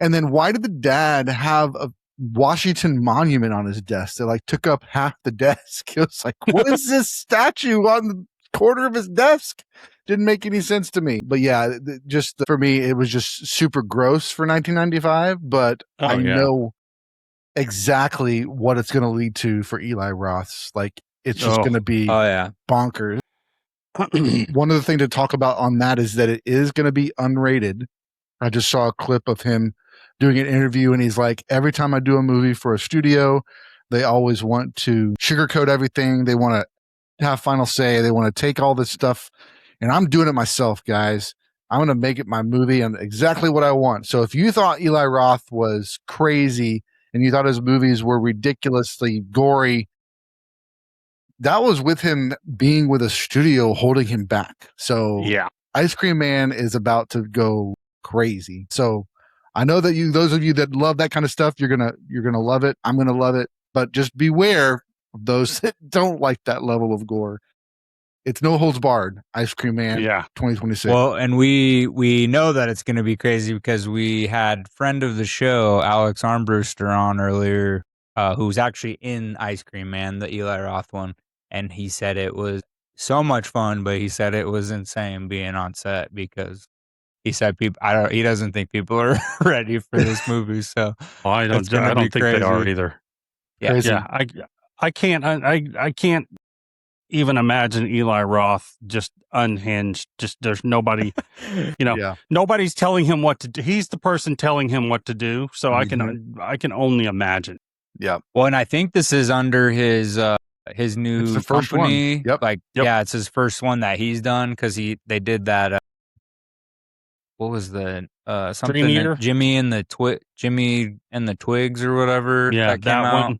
And then why did the dad have a Washington monument on his desk that like took up half the desk? It was like, what is this statue on the corner of his desk? Didn't make any sense to me. But yeah, just for me, it was just super gross for 1995. But I know exactly what it's going to lead to for Eli Roth's. Like, it's just going to be bonkers. One other thing to talk about on that is that it is going to be unrated. I just saw a clip of him doing an interview and he's like, every time I do a movie for a studio, they always want to sugarcoat everything. They want to have final say. They want to take all this stuff, and I'm doing it myself, guys. I'm going to make it my movie and exactly what I want. So if you thought Eli Roth was crazy and you thought his movies were ridiculously gory, that was with him being with a studio holding him back. So Ice Cream Man is about to go crazy. So I know that those of you that love that kind of stuff, you're gonna love it. I'm gonna love it, but just beware of those that don't like that level of gore. It's no holds barred. Ice Cream Man, 2026. Well, and we know that it's going to be crazy because we had friend of the show Alex Armbruster on earlier, who's actually in Ice Cream Man, the Eli Roth one, and he said it was so much fun, but he said it was insane being on set because he said he doesn't think people are ready for this movie. So I don't think they are either. Yeah. I can't even imagine Eli Roth just unhinged. Just there's nobody, nobody's telling him what to do. He's the person telling him what to do. So I can only imagine. Yeah. Well, and I think this is under his new It's the first company. one. Yep. Yeah, it's his first one that he's done because they did that. What was the something Dream Eater? Jimmy and the Twigs or whatever? Yeah, that came out. one.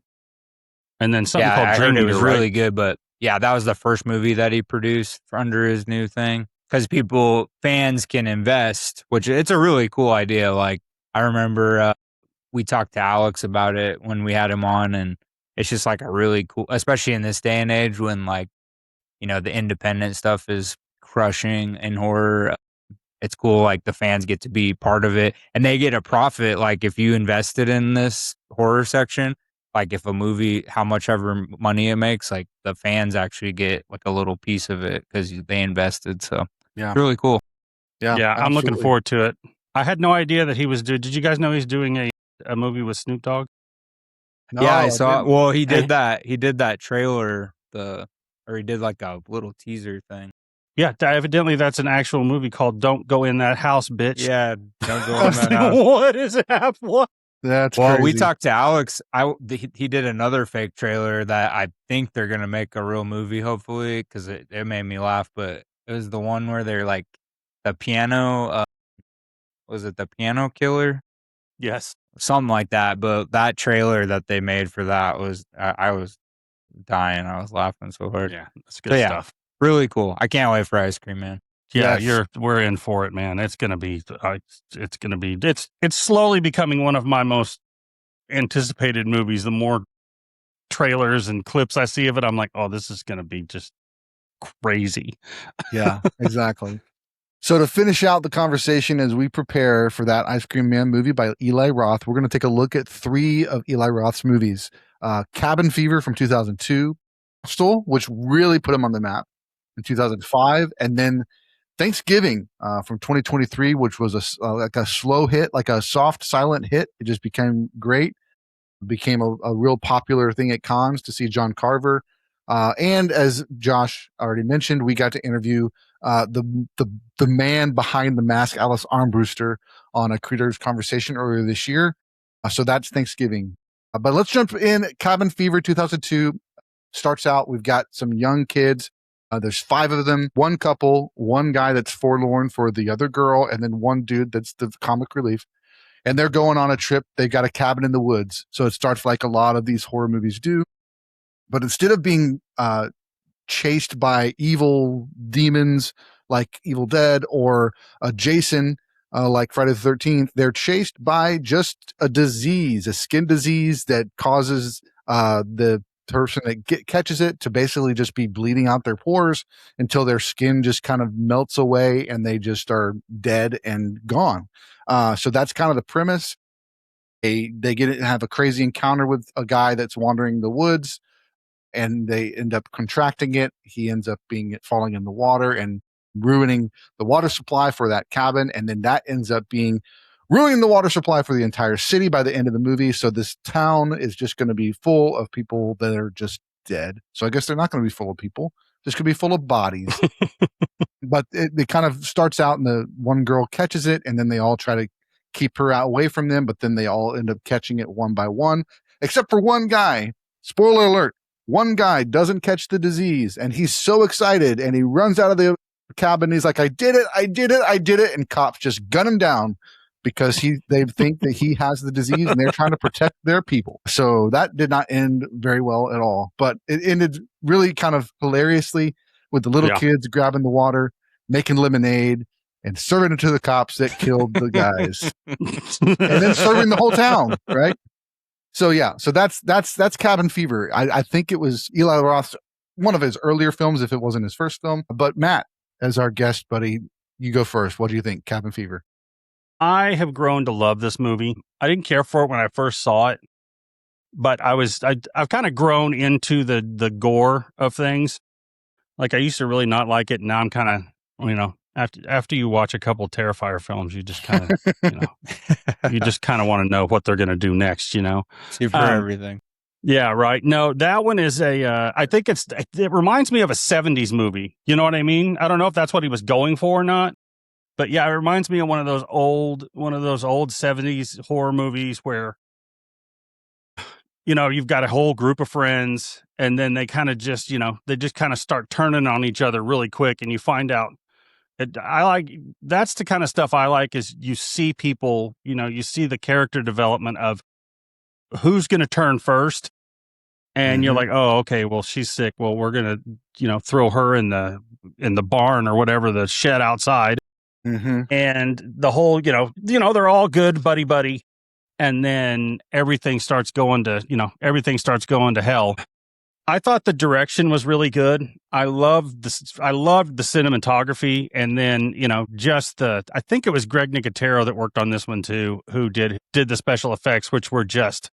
And then something called I Dream heard Eater. It was really good, but yeah, that was the first movie that he produced under his new thing because fans can invest, which it's a really cool idea. Like I remember we talked to Alex about it when we had him on, and it's just like a really cool, especially in this day and age when like the independent stuff is crushing in horror. It's cool, like the fans get to be part of it and they get a profit. Like if you invested in this horror section, like if a movie, how much ever money it makes, like the fans actually get like a little piece of it because they invested. So yeah, it's really cool. Yeah, I'm looking forward to it. I had no idea that he was doing. Did you guys know he's doing a movie with Snoop Dogg? No, yeah, I saw. Well, he did that. He did that trailer. Or he did like a little teaser thing. Yeah, evidently that's an actual movie called "Don't Go in That House, Bitch." Yeah, don't go in that house. What is it? What? That's well, crazy. We talked to Alex. He did another fake trailer that I think they're gonna make a real movie, hopefully, because it made me laugh. But it was the one where they're like the piano. Was it the Piano Killer? Yes, something like that. But that trailer that they made for that was I was dying. I was laughing so hard. Yeah, that's good stuff. Really cool. I can't wait for Ice Cream Man. Yeah, yes. We're in for it, man. It's slowly becoming one of my most anticipated movies. The more trailers and clips I see of it, I'm like, oh, this is gonna be just crazy. Yeah, exactly. So to finish out the conversation as we prepare for that Ice Cream Man movie by Eli Roth, we're going to take a look at 3 of Eli Roth's movies. Cabin Fever from 2002, Hostel, which really put him on the map in 2005, and then Thanksgiving from 2023, which was like a slow hit, like a soft, silent hit. It just became great. It became a real popular thing at cons to see John Carver. And as Josh already mentioned, we got to interview the man behind the mask, Alice Armbruster, on a Creators Conversation earlier this year. So that's Thanksgiving. But let's jump in. Cabin Fever 2002 starts out. We've got some young kids. There's 5 of them, 1 couple, 1 guy that's forlorn for the other girl, and then 1 dude that's the comic relief. And they're going on a trip. They've got a cabin in the woods. So it starts like a lot of these horror movies do. But instead of being chased by evil demons like Evil Dead or Jason like Friday the 13th, they're chased by just a disease, a skin disease that causes the person that catches it to basically just be bleeding out their pores until their skin just kind of melts away and they just are dead and gone. So that's kind of the premise. They have a crazy encounter with a guy that's wandering the woods, and they end up contracting it. He ends up falling in the water and ruining the water supply for that cabin. And then that ends up ruining the water supply for the entire city by the end of the movie. So this town is just going to be full of people that are just dead. So I guess they're not going to be full of people. Just going to be full of bodies. But it kind of starts out and the one girl catches it, and then they all try to keep her away from them. But then they all end up catching it one by one, except for one guy. Spoiler alert. One guy doesn't catch the disease, and he's so excited, and he runs out of the cabin. He's like, I did it. And cops just gun him down because they think that he has the disease, and they're trying to protect their people. So that did not end very well at all. But it ended really kind of hilariously with the little kids grabbing the water, making lemonade, and serving it to the cops that killed the guys. And then serving the whole town, right? So that's Cabin Fever. I think it was Eli Roth's, one of his earlier films, if it wasn't his first film. But Matt, as our guest buddy, you go first. What do you think, Cabin Fever? I have grown to love this movie. I didn't care for it when I first saw it, but I've kind of grown into the gore of things. Like I used to really not like it. Now I'm kind of, after you watch a couple Terrifier films, you just kind of, you just kind of want to know what they're going to do next, See for everything. Yeah, right. No, that one is I think it reminds me of a 70s movie. You know what I mean? I don't know if that's what he was going for or not. But yeah, it reminds me of one of those old 70s horror movies where, you've got a whole group of friends and then they kind of just, they just kind of start turning on each other really quick. And you find out that's the kind of stuff I like is you see people, you see the character development of who's going to turn first. And you're like, oh, okay, well, she's sick. Well, we're going to, throw her in the barn or whatever, the shed outside. And the whole, they're all good buddy. And then everything starts going to hell. I thought the direction was really good. I loved the cinematography. And then, I think it was Greg Nicotero that worked on this one too, who did the special effects, which were just,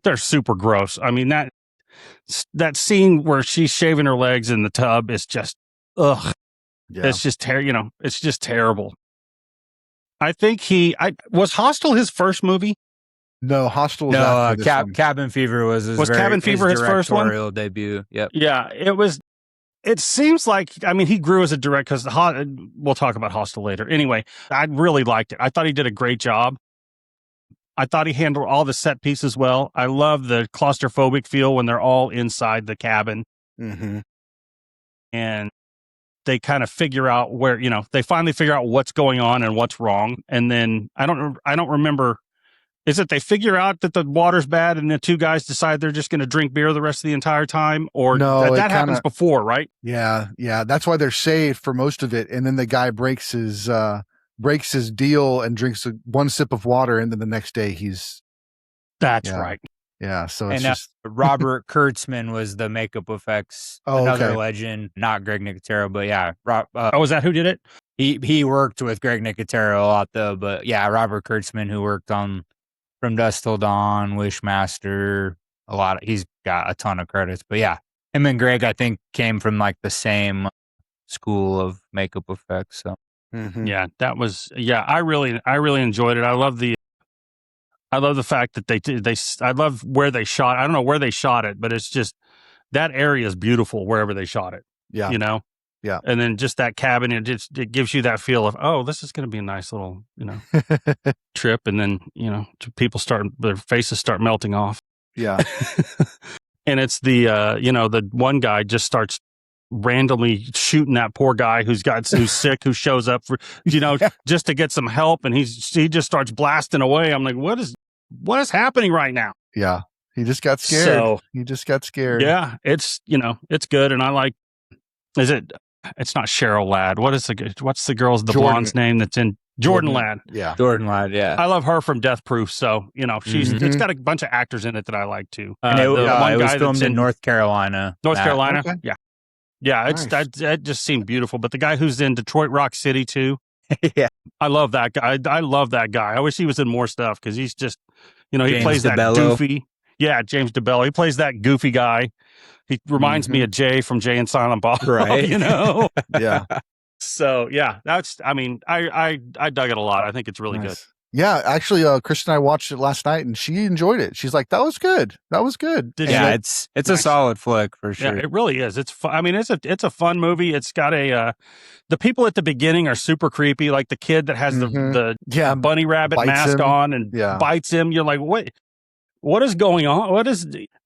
they're super gross. I mean, that scene where she's shaving her legs in the tub is just, ugh. Yeah. It's just it's just terrible. I think was Hostel his first movie? No, Hostel was Cabin Fever was his first one? debut. Yep. Yeah, it was. It seems like, he grew as a director because we'll talk about Hostel later. Anyway, I really liked it. I thought he did a great job. I thought he handled all the set pieces well. I love the claustrophobic feel when they're all inside the cabin. And they kind of figure out where, they finally figure out what's going on and what's wrong. And then I don't remember. Is it they figure out that the water's bad and the two guys decide they're just going to drink beer the rest of the entire time? Or no, that happens before, right? Yeah. Yeah. That's why they're saved for most of it. And then the guy breaks his deal and drinks one sip of water. And then the next day That's right. Yeah, so it's just Robert Kurtzman was the makeup effects, another legend, not Greg Nicotero, but yeah. Was that who did it? He worked with Greg Nicotero a lot though, but yeah, Robert Kurtzman, who worked on From Dusk Till Dawn, Wishmaster, he's got a ton of credits, but yeah, him and Greg I think came from like the same school of makeup effects. So yeah, that was I really enjoyed it. I love the fact that I love where they shot. I don't know where they shot it, but it's just that area is beautiful wherever they shot it. Yeah. Yeah. And then just that cabin, it gives you that feel of, oh, this is going to be a nice little, trip. And then, their faces start melting off. Yeah. And it's the one guy just starts randomly shooting that poor guy who's sick, who shows up for, just to get some help. And he just starts blasting away. I'm like, what is happening right now? Yeah. He just got scared. Yeah. It's, it's good. And I like, it's not Cheryl Ladd. What's the blonde's name that's in Jordan Ladd? Yeah. Jordan Ladd. Yeah. I love her from Death Proof. So, it's got a bunch of actors in it that I like too. And it was filmed in North Carolina. Carolina. Okay. Yeah. Yeah, nice. That just seemed beautiful. But the guy who's in Detroit Rock City too, yeah, I love that guy. I love that guy. I wish he was in more stuff because he's just, he James plays DeBello. That goofy. Yeah, James DeBello. He plays that goofy guy. He reminds me of Jay from Jay and Silent Bob. Right. Yeah. So yeah, I dug it a lot. I think it's really good. Yeah, actually, Kristen and I watched it last night, and she enjoyed it. She's like, "That was good. That was good." It's a solid flick for sure. Yeah, it really is. It's fun. It's a fun movie. It's got the people at the beginning are super creepy, like the kid that has the bunny rabbit mask on and bites him. You're like, what is going on?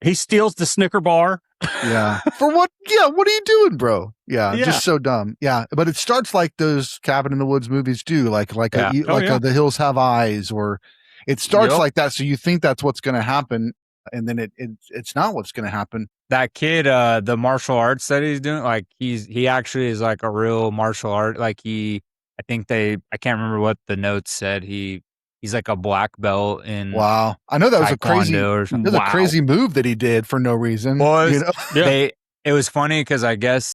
He steals the Snicker bar? Yeah. For what? Yeah. What are you doing, bro? Yeah. Just so dumb. Yeah. But it starts like those Cabin in the Woods movies do, like The Hills Have Eyes, or it starts like that. So you think that's what's going to happen. And then it's not what's going to happen. That kid, the martial arts that he's doing, like he actually is like a real martial art. Like I can't remember what the notes said. He's like a black belt in. Wow, I know that was a crazy move that he did for no reason. It was funny because I guess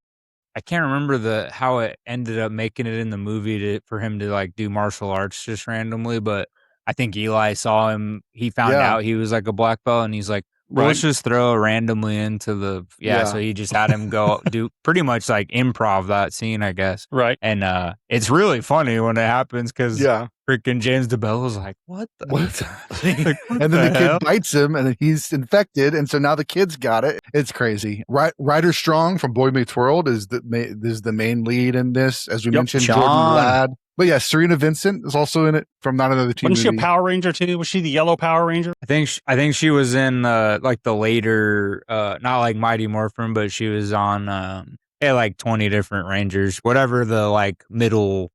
I can't remember how it ended up making it in the movie for him to like do martial arts just randomly, but I think Eli saw him. He found out he was like a black belt, and he's like, Well, let's just throw randomly into the so he just had him go do pretty much like improv that scene, I guess. Right. And it's really funny when it happens because freaking James DeBell was like, what the? Like, and then the kid bites him and he's infected. And so now the kid's got it. It's crazy. Ryder Strong from Boy Meets World is the main lead in this. As we mentioned, Sean. Jordan Ladd. But yeah, Serena Vincent is also in it from Not Another Teen Wasn't Movie. she a Power Ranger too? Was she the yellow Power Ranger? I think she was in like the later not like Mighty Morphin, but she was on like 20 different Rangers, whatever the like middle,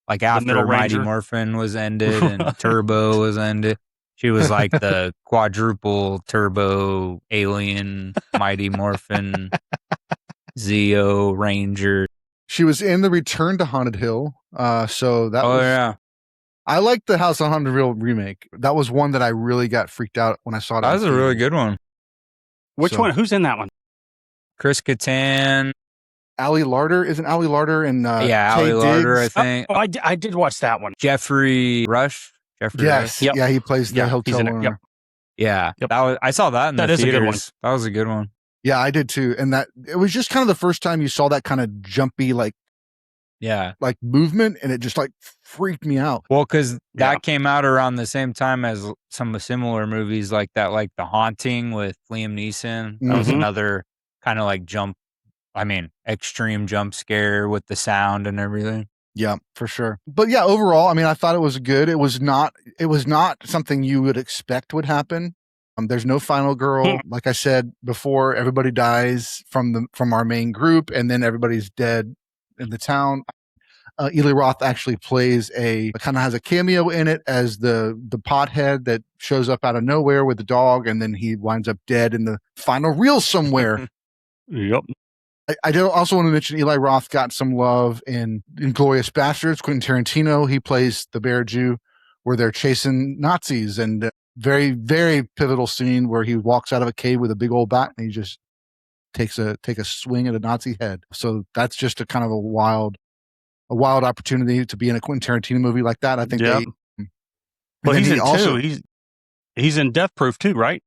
like after Mighty Morphin was ended and Turbo was ended. She was like the quadruple turbo alien Mighty Morphin Zeo Ranger. She was in the Return to Haunted Hill. So that was I like the House on Haunted Hill remake. That was one that I really got freaked out when I saw it. That was a really good one. Which one? Who's in that one? Chris Kattan. Ali Larder. Isn't Ali Larder and Ali Larder, I think. Oh, I did watch that one. Jeffrey Rush. Yes. Yep. Yeah, he plays the hotel owner. Yeah. Yep. I saw that in the theaters. A good one. That was a good one. Yeah, I did too. And that it was just kind of the first time you saw that kind of jumpy, like movement, and it just like freaked me out. Well, because that came out around the same time as some similar movies like that, like The Haunting with Liam Neeson. That was another kind of like extreme jump scare with the sound and everything. Yeah, for sure. But yeah, overall, I mean, I thought it was good. It was not something you would expect would happen. There's no final girl. Like I said before, everybody dies from our main group, and then everybody's dead in the town. Eli Roth actually plays kind of has a cameo in it as the pothead that shows up out of nowhere with the dog, and then he winds up dead in the final reel somewhere. Yep. I do also want to mention Eli Roth got some love in Inglourious Bastards. Quentin Tarantino, he plays the Bear Jew, where they're chasing Nazis, and very, very pivotal scene where he walks out of a cave with a big old bat and he just take a swing at a Nazi head. So that's just a kind of a wild opportunity to be in a Quentin Tarantino movie like that. I think well, he's in two. He's in Death Proof too, right?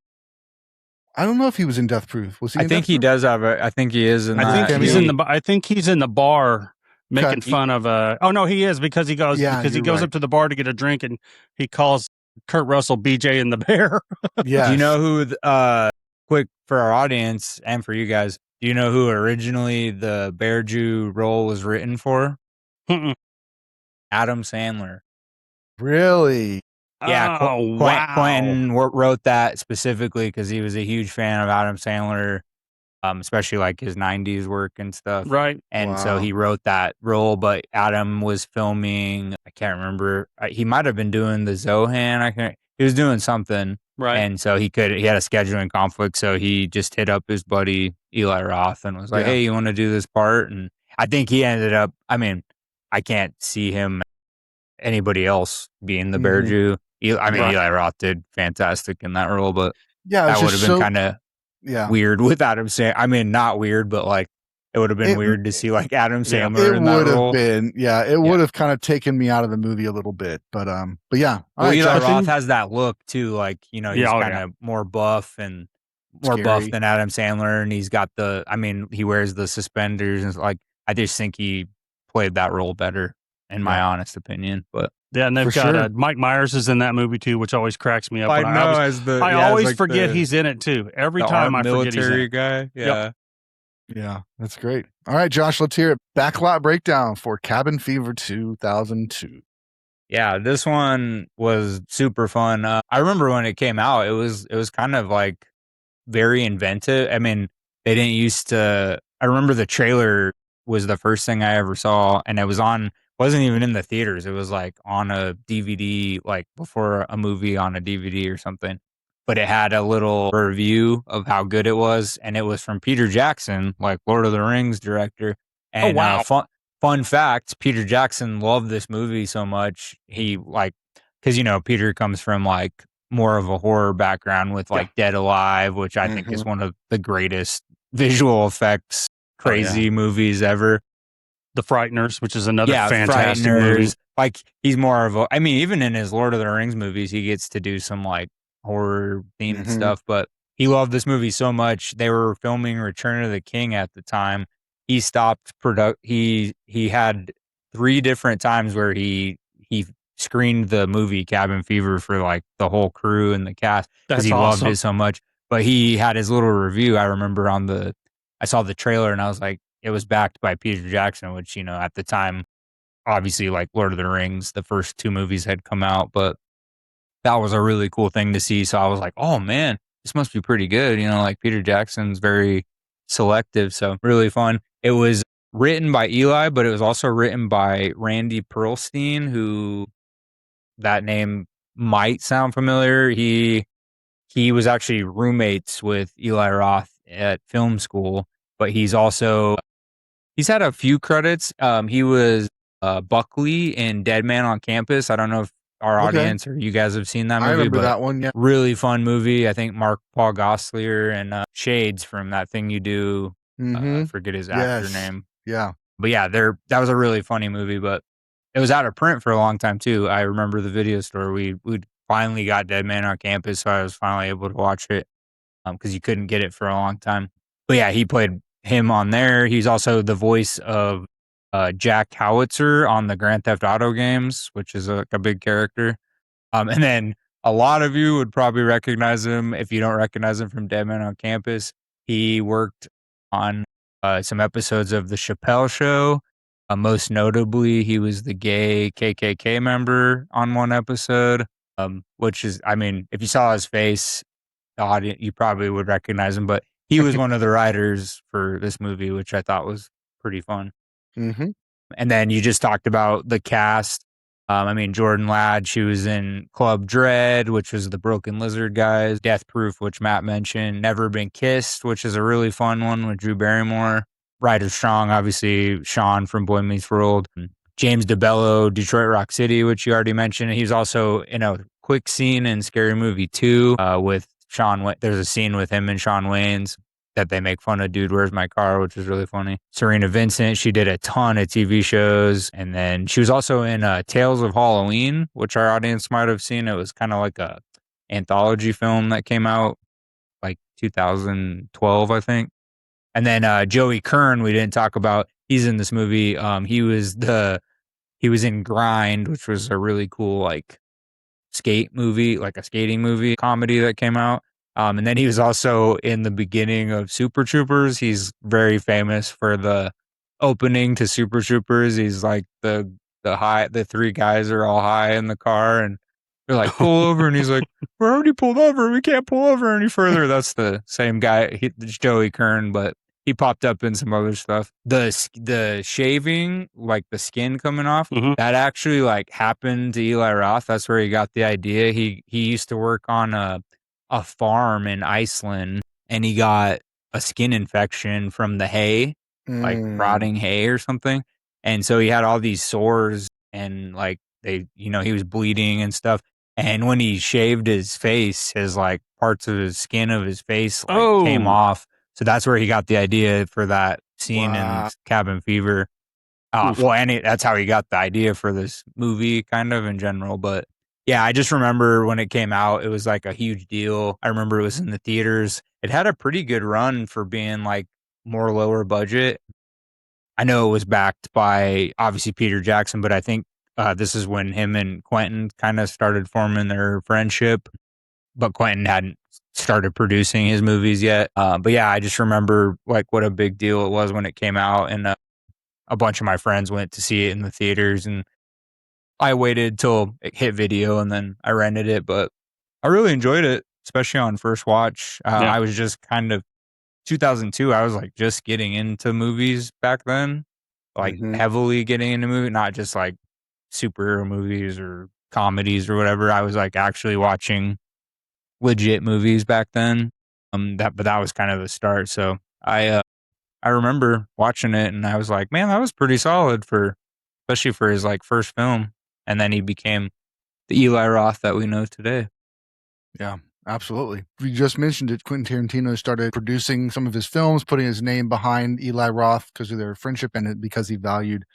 I don't know if he was in Death Proof. Was he? I think he does have I think he is in I think he's in the. I think he's in the bar making fun of. Oh no, he is because he goes up to the bar to get a drink and he calls Kurt Russell BJ and the Bear. Yeah. Do you know who? Quick for our audience and for you guys. Do you know who originally the Bear Jew role was written for? Adam Sandler. Really? Yeah, wow. Quentin wrote that specifically because he was a huge fan of Adam Sandler, especially like his 90s work and stuff. Right. And so he wrote that role, but Adam was filming, I can't remember, he might have been doing the Zohan, he was doing something. Right. And so he had a scheduling conflict, so he just hit up his buddy Eli Roth and was like, hey, you want to do this part? And I think he ended up, I can't see anybody else being the Bear Jew. Eli Roth did fantastic in that role, but that would have been kind of weird with Adam Sandler. Not weird, but like it would have been weird to see like Adam Sandler in that role. It would have kind of taken me out of the movie a little bit, but yeah. Well, Eli Roth has that look too, like he's kind of more buff and more buff than Adam Sandler, and he's got he wears the suspenders, and like I just think he played that role better, in my honest opinion, but. Yeah, and they've got Mike Myers is in that movie too, which always cracks me up. I always forget he's in it too. Every time I forget he's in it. Guy. Yeah. Yeah, that's great. All right, Josh, let's hear it. Backlot breakdown for Cabin Fever 2002. Yeah, this one was super fun. I remember when it came out, it was kind of like very inventive. They didn't used to. I remember the trailer was the first thing I ever saw, and it wasn't even in the theaters. It was like on a DVD, like before a movie on a DVD or something. But it had a little review of how good it was, and it was from Peter Jackson, like Lord of the Rings director. And fun fact, Peter Jackson loved this movie so much. He because Peter comes from like more of a horror background with like Dead Alive, which I think is one of the greatest visual effects crazy movies ever. The Frighteners, which is another fantastic movie. Like he's more of even in his Lord of the Rings movies, he gets to do some like horror themed stuff. But he loved this movie so much. They were filming Return of the King at the time. He stopped he had 3 different times where he screened the movie Cabin Fever for like the whole crew and the cast because That's he loved awesome. it so much. But he had his little review. I remember I saw the trailer and I was like, it was backed by Peter Jackson, which, you know, at the time, obviously like Lord of the Rings, the first 2 movies had come out, but that was a really cool thing to see. So I was like, oh man, this must be pretty good. You know, like Peter Jackson's very selective. So really fun. It was written by Eli, but it was also written by Randy Perlstein, who that name might sound familiar. He was actually roommates with Eli Roth at film school, but he's had a few credits. He was Buckley in Dead Man on Campus. I don't know if our audience or you guys have seen that movie. I remember but that one. Yeah, really fun movie. I think Mark Paul Gosselaar and Shades from That Thing You Do. I forget his actor name. Yeah, but yeah, that was a really funny movie. But it was out of print for a long time too. I remember the video store. We finally got Dead Man on Campus, so I was finally able to watch it because you couldn't get it for a long time. But yeah, he played him on there. He's also the voice of Jack Howitzer on the Grand Theft Auto games, which is a big character. And then a lot of you would probably recognize him if you don't recognize him from Dead Man on Campus. He worked on some episodes of The Chappelle Show. Most notably, he was the gay KKK member on one episode, which is, I mean, if you saw his face, the audience, you probably would recognize him, but he was one of the writers for this movie, which I thought was pretty fun. Mm-hmm. And then you just talked about the cast. I mean, Jordan Ladd, she was in Club Dread, which was the Broken Lizard guys, Death Proof, which Matt mentioned, Never Been Kissed, which is a really fun one with Drew Barrymore, Ryder Strong, obviously Sean from Boy Meets World, James DeBello, Detroit Rock City, which you already mentioned. He was also in a quick scene in Scary Movie 2 with Sean. There's a scene with him and Sean Wayans that they make fun of Dude, Where's My Car, which is really funny. Serena Vincent, she did a ton of TV shows. And then she was also in Tales of Halloween, which our audience might have seen. It was kind of like a anthology film that came out like 2012, I think. And then Joey Kern, we didn't talk about. He's in this movie. He was in Grind, which was a really cool like skate movie, like a skating movie comedy that came out. And then he was also in the beginning of Super Troopers. He's very famous for the opening to Super Troopers. He's like the 3 guys are all high in the car and they're like, pull over. And he's like, we're already pulled over. We can't pull over any further. That's the same guy, it's Joey Kern, but he popped up in some other stuff. The shaving, like the skin coming off, that actually like happened to Eli Roth. That's where he got the idea. He used to work on a farm in Iceland and he got a skin infection from the hay, like rotting hay or something. And so he had all these sores and like he was bleeding and stuff. And when he shaved his face, his like parts of his skin of his face like came off. So that's where he got the idea for that scene in Cabin Fever. That's how he got the idea for this movie kind of in general. But yeah, I just remember when it came out, it was like a huge deal. I remember it was in the theaters. It had a pretty good run for being like more lower budget. I know it was backed by obviously Peter Jackson, but I think this is when him and Quentin kind of started forming their friendship. But Quentin hadn't started producing his movies yet. But yeah, I just remember like what a big deal it was when it came out, and a bunch of my friends went to see it in the theaters, and I waited till it hit video and then I rented it. But I really enjoyed it, especially on first watch. I was just kind of 2002. I was like just getting into movies back then, like heavily getting into movies, not just like superhero movies or comedies or whatever. I was like actually watching legit movies back then. But that was kind of the start. So I remember watching it and I was like, man, that was pretty solid especially for his like first film. And then he became the Eli Roth that we know today. Yeah, absolutely. We just mentioned it. Quentin Tarantino started producing some of his films, putting his name behind Eli Roth because of their friendship and because he valued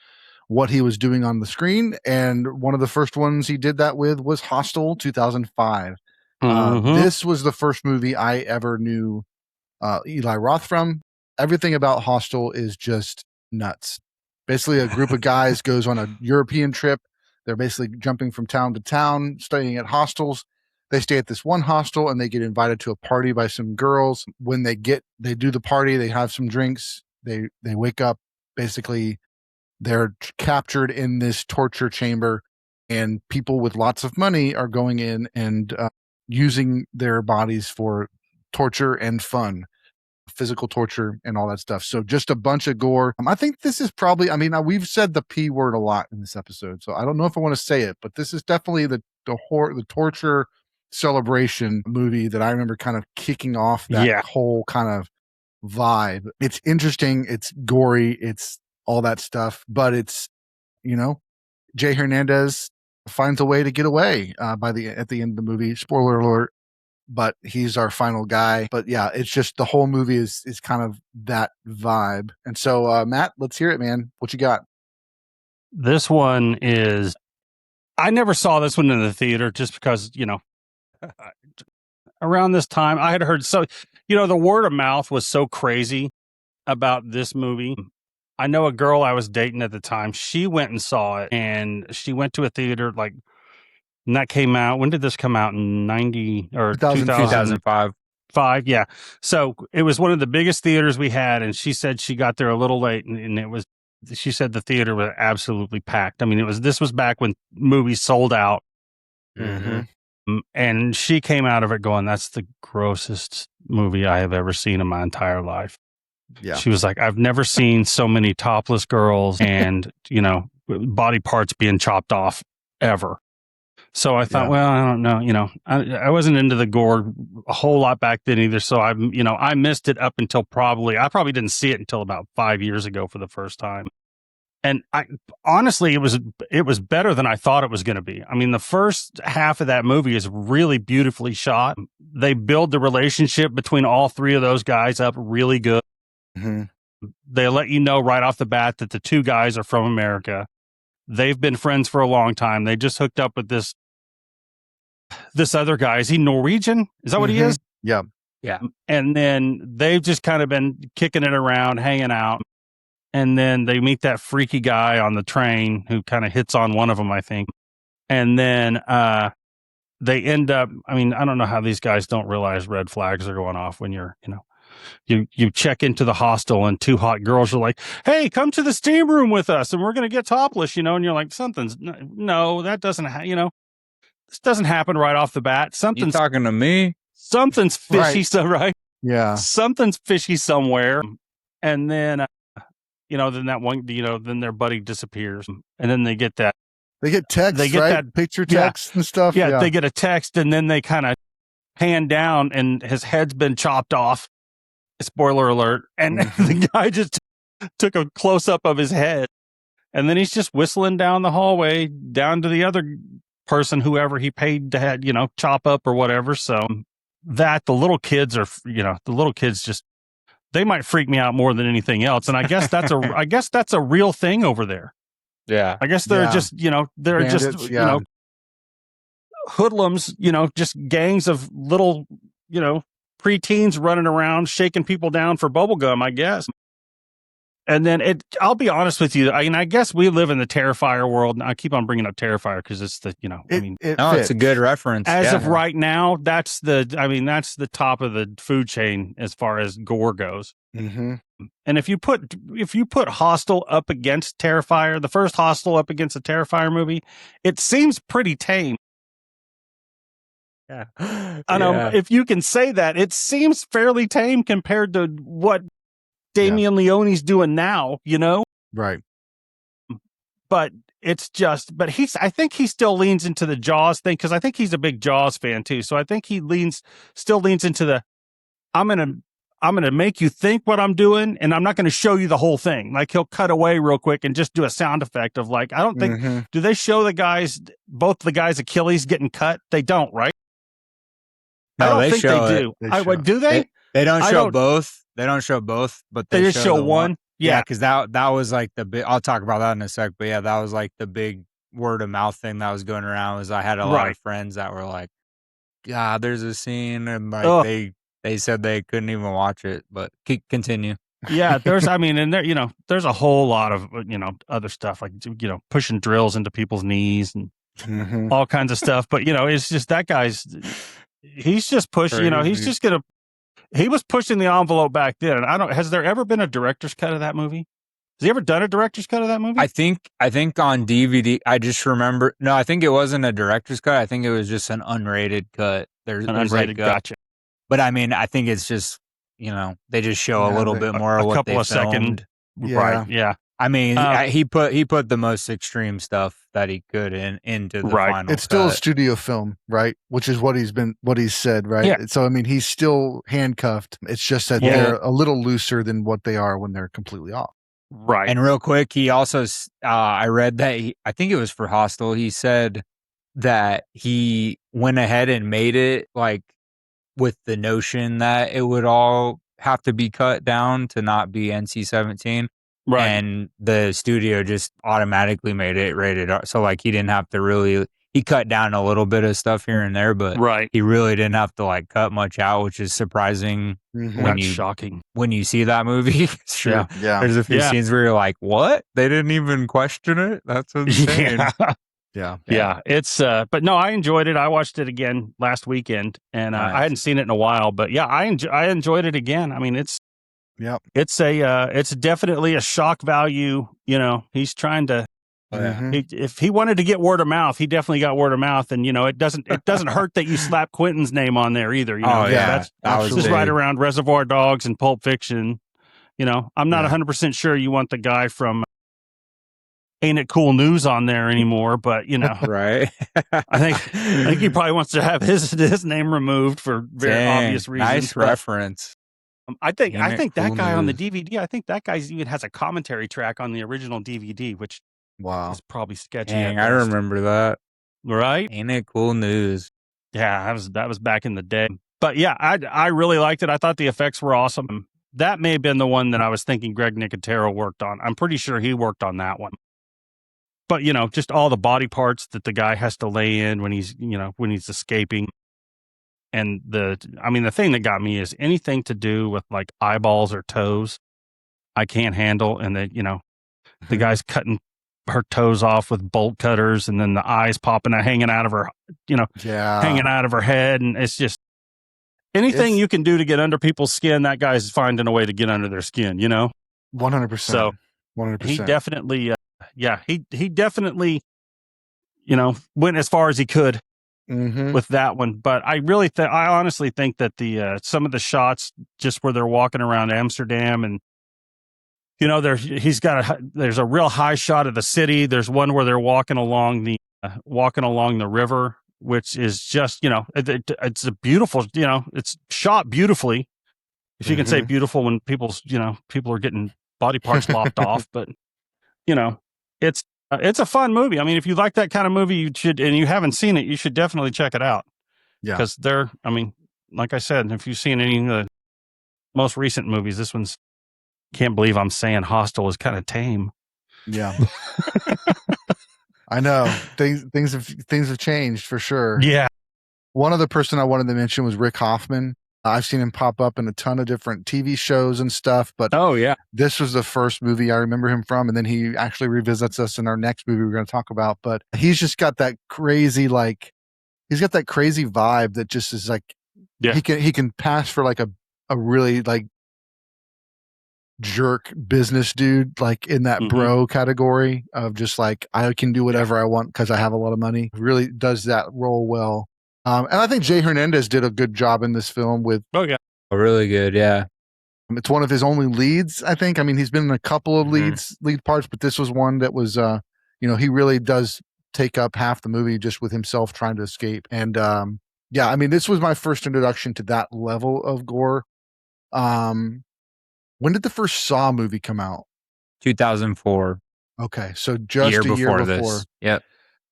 what he was doing on the screen. And one of the first ones he did that with was Hostel 2005. This was the first movie I ever knew Eli Roth from. Everything about Hostel is just nuts. Basically, a group of guys goes on a European trip. They're basically jumping from town to town, staying at hostels. They stay at this one hostel and they get invited to a party by some girls. When they do the party, they have some drinks. They wake up. Basically, they're captured in this torture chamber, and people with lots of money are going in and using their bodies for torture and fun, physical torture and all that stuff. So just a bunch of gore. I think this is probably, we've said the P word a lot in this episode, so I don't know if I want to say it, but this is definitely the torture celebration movie that I remember kind of kicking off that whole kind of vibe. It's interesting. It's gory. It's all that stuff, but it's, Jay Hernandez finds a way to get away at the end of the movie. Spoiler alert. But he's our final guy. But yeah, it's just the whole movie is kind of that vibe. And so, Matt, let's hear it, man. What you got? This one is, I never saw this one in the theater just because, around this time I had heard, so, the word of mouth was so crazy about this movie. I know a girl I was dating at the time, she went and saw it, and she went to a theater and that came out. When did this come out? In 90 or 2005? Yeah. So it was one of the biggest theaters we had, and she said she got there a little late, and she said the theater was absolutely packed. This was back when movies sold out. Mm-hmm. And she came out of it going, "That's the grossest movie I have ever seen in my entire life." Yeah. She was like, "I've never seen so many topless girls and, body parts being chopped off ever." So I thought, well, I don't know, I wasn't into the gore a whole lot back then either. So I missed it up until I probably didn't see it until about 5 years ago for the first time. And honestly, it was better than I thought it was going to be. The first half of that movie is really beautifully shot. They build the relationship between all three of those guys up really good. Mm-hmm. They let you know right off the bat that the two guys are from America. They've been friends for a long time. They just hooked up with this other guy. Is he Norwegian? Is that what he is? Yeah. Yeah. And then they've just kind of been kicking it around, hanging out. And then they meet that freaky guy on the train who kind of hits on one of them, I think. And then they end up, I don't know how these guys don't realize red flags are going off when you're, you check into the hostel and two hot girls are like, "Hey, come to the steam room with us and we're going to get topless," and you're like, no, that doesn't, this doesn't happen right off the bat. You talking to me? Something's fishy, right? Yeah. Something's fishy somewhere. And then, then that one, then their buddy disappears, and then they get that. They get text, they get right? that picture text and stuff. Yeah, they get a text, and then they kind of pan down, and his head's been chopped off. Spoiler alert. And the guy just took a close up of his head, and then he's just whistling down the hallway down to the other person, whoever he paid to have, chop up or whatever. So the little kids just, they might freak me out more than anything else. And I guess that's a real thing over there. Yeah. I guess they're just, they're Bandits, just, hoodlums, just gangs of little, preteens running around shaking people down for bubble gum, I guess. And then I'll be honest with you. I guess we live in the Terrifier world. And I keep on bringing up Terrifier because it's the, it's a good reference. As of right now, that's the top of the food chain as far as gore goes. Mm-hmm. And if you put Hostel up against Terrifier, the first Hostel up against a Terrifier movie, it seems pretty tame. Yeah. I know if you can say that, it seems fairly tame compared to what Damien Leone's doing now, Right. But it's just, I think he still leans into the Jaws thing, because I think he's a big Jaws fan too. So I think he still leans into the, I'm going to make you think what I'm doing, and I'm not going to show you the whole thing. Like, he'll cut away real quick and just do a sound effect of, like, I don't think, do they show both the guys' Achilles getting cut? They don't, right? No, I don't they think show they do. Do they? They don't show both. They don't show both, but they just show one. Yeah, because that was like the big. I'll talk about that in a sec. But yeah, that was like the big word of mouth thing that was going around. Was I had a lot of friends that were like, God, there's a scene and like Oh. they said they couldn't even watch it, but continue. Yeah, and there, there's a whole lot of, other stuff like, pushing drills into people's knees and Mhm. all kinds of stuff. But, it's just that he's just pushing, he was pushing the envelope back then. And has there ever been a director's cut of that movie? Has he ever done a director's cut of that movie? I think on DVD, I just remember, no, I think it wasn't a director's cut. I think it was just an unrated cut. There's unrated, like gotcha. But I mean, I think it's just, they just show a little bit more of what they filmed. Second. Yeah. Right, yeah. I mean, he put the most extreme stuff that he could into the final. It's still a studio film, right? Which is what he's said, right? Yeah. So I mean, he's still handcuffed. It's just that they're a little looser than what they are when they're completely off. Right. And real quick, he also, I read that I think it was for Hostel. He said that he went ahead and made it like with the notion that it would all have to be cut down to not be NC-17. Right. And the studio just automatically made it rated R. So like he didn't have to he cut down a little bit of stuff here and there, but he really didn't have to like cut much out, which is surprising. That's shocking. When you see that movie. Sure. Yeah. There's a few scenes where you're like, what? They didn't even question it? That's insane. Yeah. It's but no, I enjoyed it. I watched it again last weekend, and Nice. I hadn't seen it in a while, but yeah, I enjoyed it again. I mean, it's definitely a shock value. He's trying to. If he wanted to get word of mouth, he definitely got word of mouth, and it doesn't hurt that you slap Quentin's name on there either. That's just right around Reservoir Dogs and Pulp Fiction. I'm not 100% sure you want the guy from Ain't It Cool News on there anymore, but right. I think he probably wants to have his name removed for very obvious reasons. Nice reference. I think that guy on the DVD, I think that guy even has a commentary track on the original DVD, which is probably sketchy. Dang, I remember that. Right? Ain't It Cool News? Yeah, that was back in the day. But yeah, I really liked it. I thought the effects were awesome. That may have been the one that I was thinking Greg Nicotero worked on. I'm pretty sure he worked on that one. But, just all the body parts that the guy has to lay in when he's escaping. And the thing that got me is anything to do with like eyeballs or toes, I can't handle. And the guy's cutting her toes off with bolt cutters and then the eyes popping out, hanging out of her, hanging out of her head. And it's just anything you can do to get under people's skin, that guy's finding a way to get under their skin, 100%. So 100%. He definitely, he definitely, went as far as he could with that one. But I honestly think that the some of the shots just where they're walking around Amsterdam and there's a real high shot of the city. There's one where they're walking along the river, which is just it's a beautiful, it's shot beautifully. If you can say beautiful when people are getting body parts lopped off, but it's a fun movie. I mean, if you like that kind of movie, you should, and you haven't seen it, you should definitely check it out. Yeah, because like I said, if you've seen any of the most recent movies, this one's. Can't believe I'm saying Hostel is kind of tame. Yeah, I know things have changed for sure. Yeah, one other person I wanted to mention was Rick Hoffman. I've seen him pop up in a ton of different TV shows and stuff, but this was the first movie I remember him from, and then he actually revisits us in our next movie we're going to talk about. But he's just got that crazy, he's got that crazy vibe that just is like, he can pass for like a really like jerk business dude, like in that bro category of just like, I can do whatever I want because I have a lot of money. Really does that role well. And I think Jay Hernandez did a good job in this film with. Oh, yeah. Really good. Yeah. It's one of his only leads, I think. I mean, he's been in a couple of lead parts, but this was one that was, he really does take up half the movie just with himself trying to escape. And this was my first introduction to that level of gore. When did the first Saw movie come out? 2004. Okay. So just a year before. This. Yep.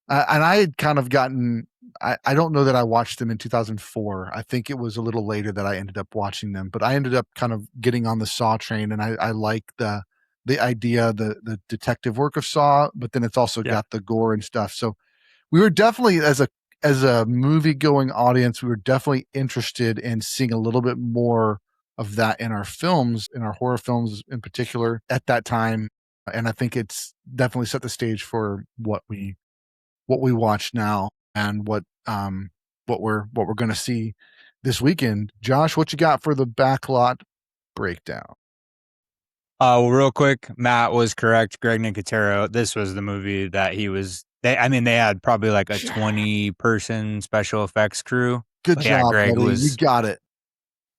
And I had kind of gotten, I don't know that I watched them in 2004. I think it was a little later that I ended up watching them, but I ended up kind of getting on the Saw train, and I like the idea, the detective work of Saw, but then it's also got the gore and stuff. So we were definitely, as as a movie-going audience, we were definitely interested in seeing a little bit more of that in our films, in our horror films in particular, at that time. And I think it's definitely set the stage for what we watch now and what we're going to see this weekend. Josh, what you got for the backlot breakdown? Well, real quick, Matt was correct. Greg Nicotero. This was the movie that he was. They had probably like a 20-person special effects crew. Good job, Greg buddy. was. You got it.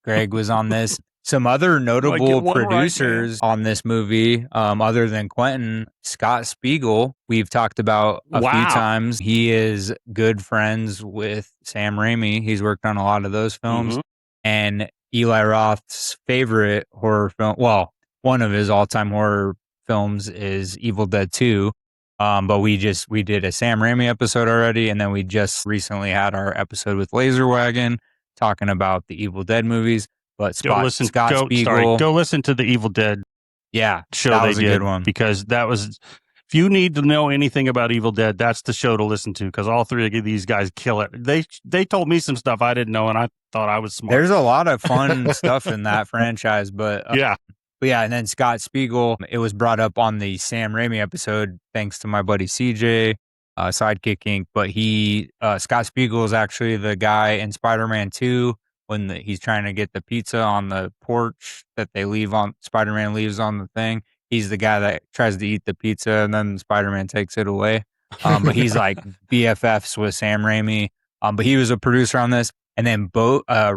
Greg was on this. Some other notable producers on this movie, other than Quentin, Scott Spiegel, we've talked about a few times. He is good friends with Sam Raimi. He's worked on a lot of those films. And Eli Roth's favorite horror film, well, one of his all-time horror films is Evil Dead 2. But we did a Sam Raimi episode already, and then we just recently had our episode with Laser Wagon talking about the Evil Dead movies. But Scott Spiegel, go listen to the Evil Dead show that they was a did, good one. because that was, if you need to know anything about Evil Dead, that's the show to listen to, because all three of these guys kill it. They told me some stuff I didn't know, and I thought I was smart. There's a lot of fun stuff in that franchise, but and then Scott Spiegel, it was brought up on the Sam Raimi episode, thanks to my buddy CJ, Sidekick Inc. But Scott Spiegel is actually the guy in Spider-Man 2 when he's trying to get the pizza on the porch that Spider-Man leaves on the thing. He's the guy that tries to eat the pizza and then Spider-Man takes it away. But he's like BFFs with Sam Raimi. But he was a producer on this. And then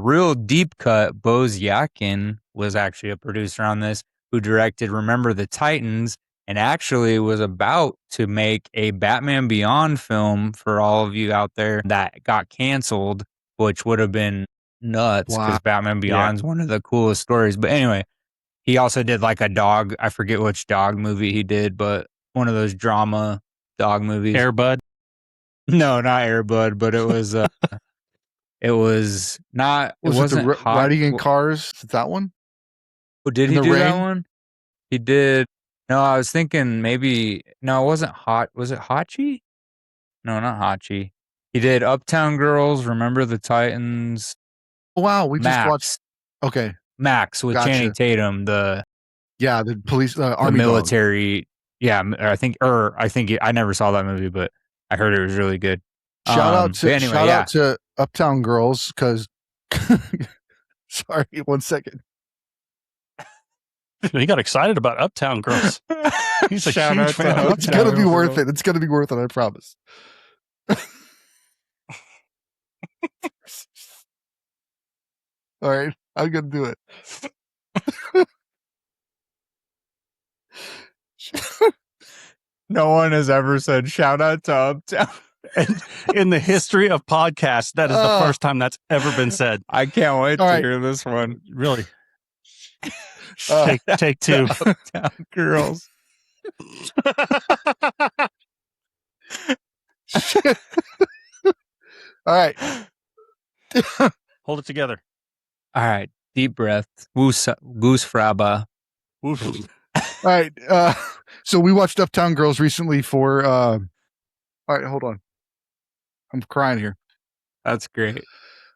real deep cut, Bose Yakin was actually a producer on this, who directed Remember the Titans and actually was about to make a Batman Beyond film for all of you out there that got canceled, which would have been nuts because Batman Beyond's one of the coolest stories. But anyway, he also did like a dog, I forget which dog movie he did, but one of those drama dog movies. Air Bud? No, not Air Bud, but it was it was not. Was it wasn't the hot. Riding in Cars? Is that one? Oh, did In he the do Rain? that one? He did. No, I was thinking maybe. No, it wasn't Hot. Was it Hachi? No, not Hachi. He did Uptown Girls, Remember the Titans. Oh, wow, we Max. just watched. Okay, Max with Gotcha. Channing Tatum, the police, the army military. Yeah, I think I never saw that movie, but I heard it was really good. Shout out to anyway, shout out to Uptown Girls, because sorry, 1 second. He got excited about Uptown Girls. He's a Shout huge out to fan of It's Uptown gonna be Girls. worth it. It's gonna be worth it. I promise. All right, I'm gonna do it. No one has ever said shout out to Uptown. In the history of podcasts, that is the first time that's ever been said. I can't wait All to right. hear this one. Really. Take two. Uptown Girls. All right. Hold it together. All right, deep breath. Goose fraba. All right. So we watched Uptown Girls recently for. All right, hold on. I'm crying here. That's great.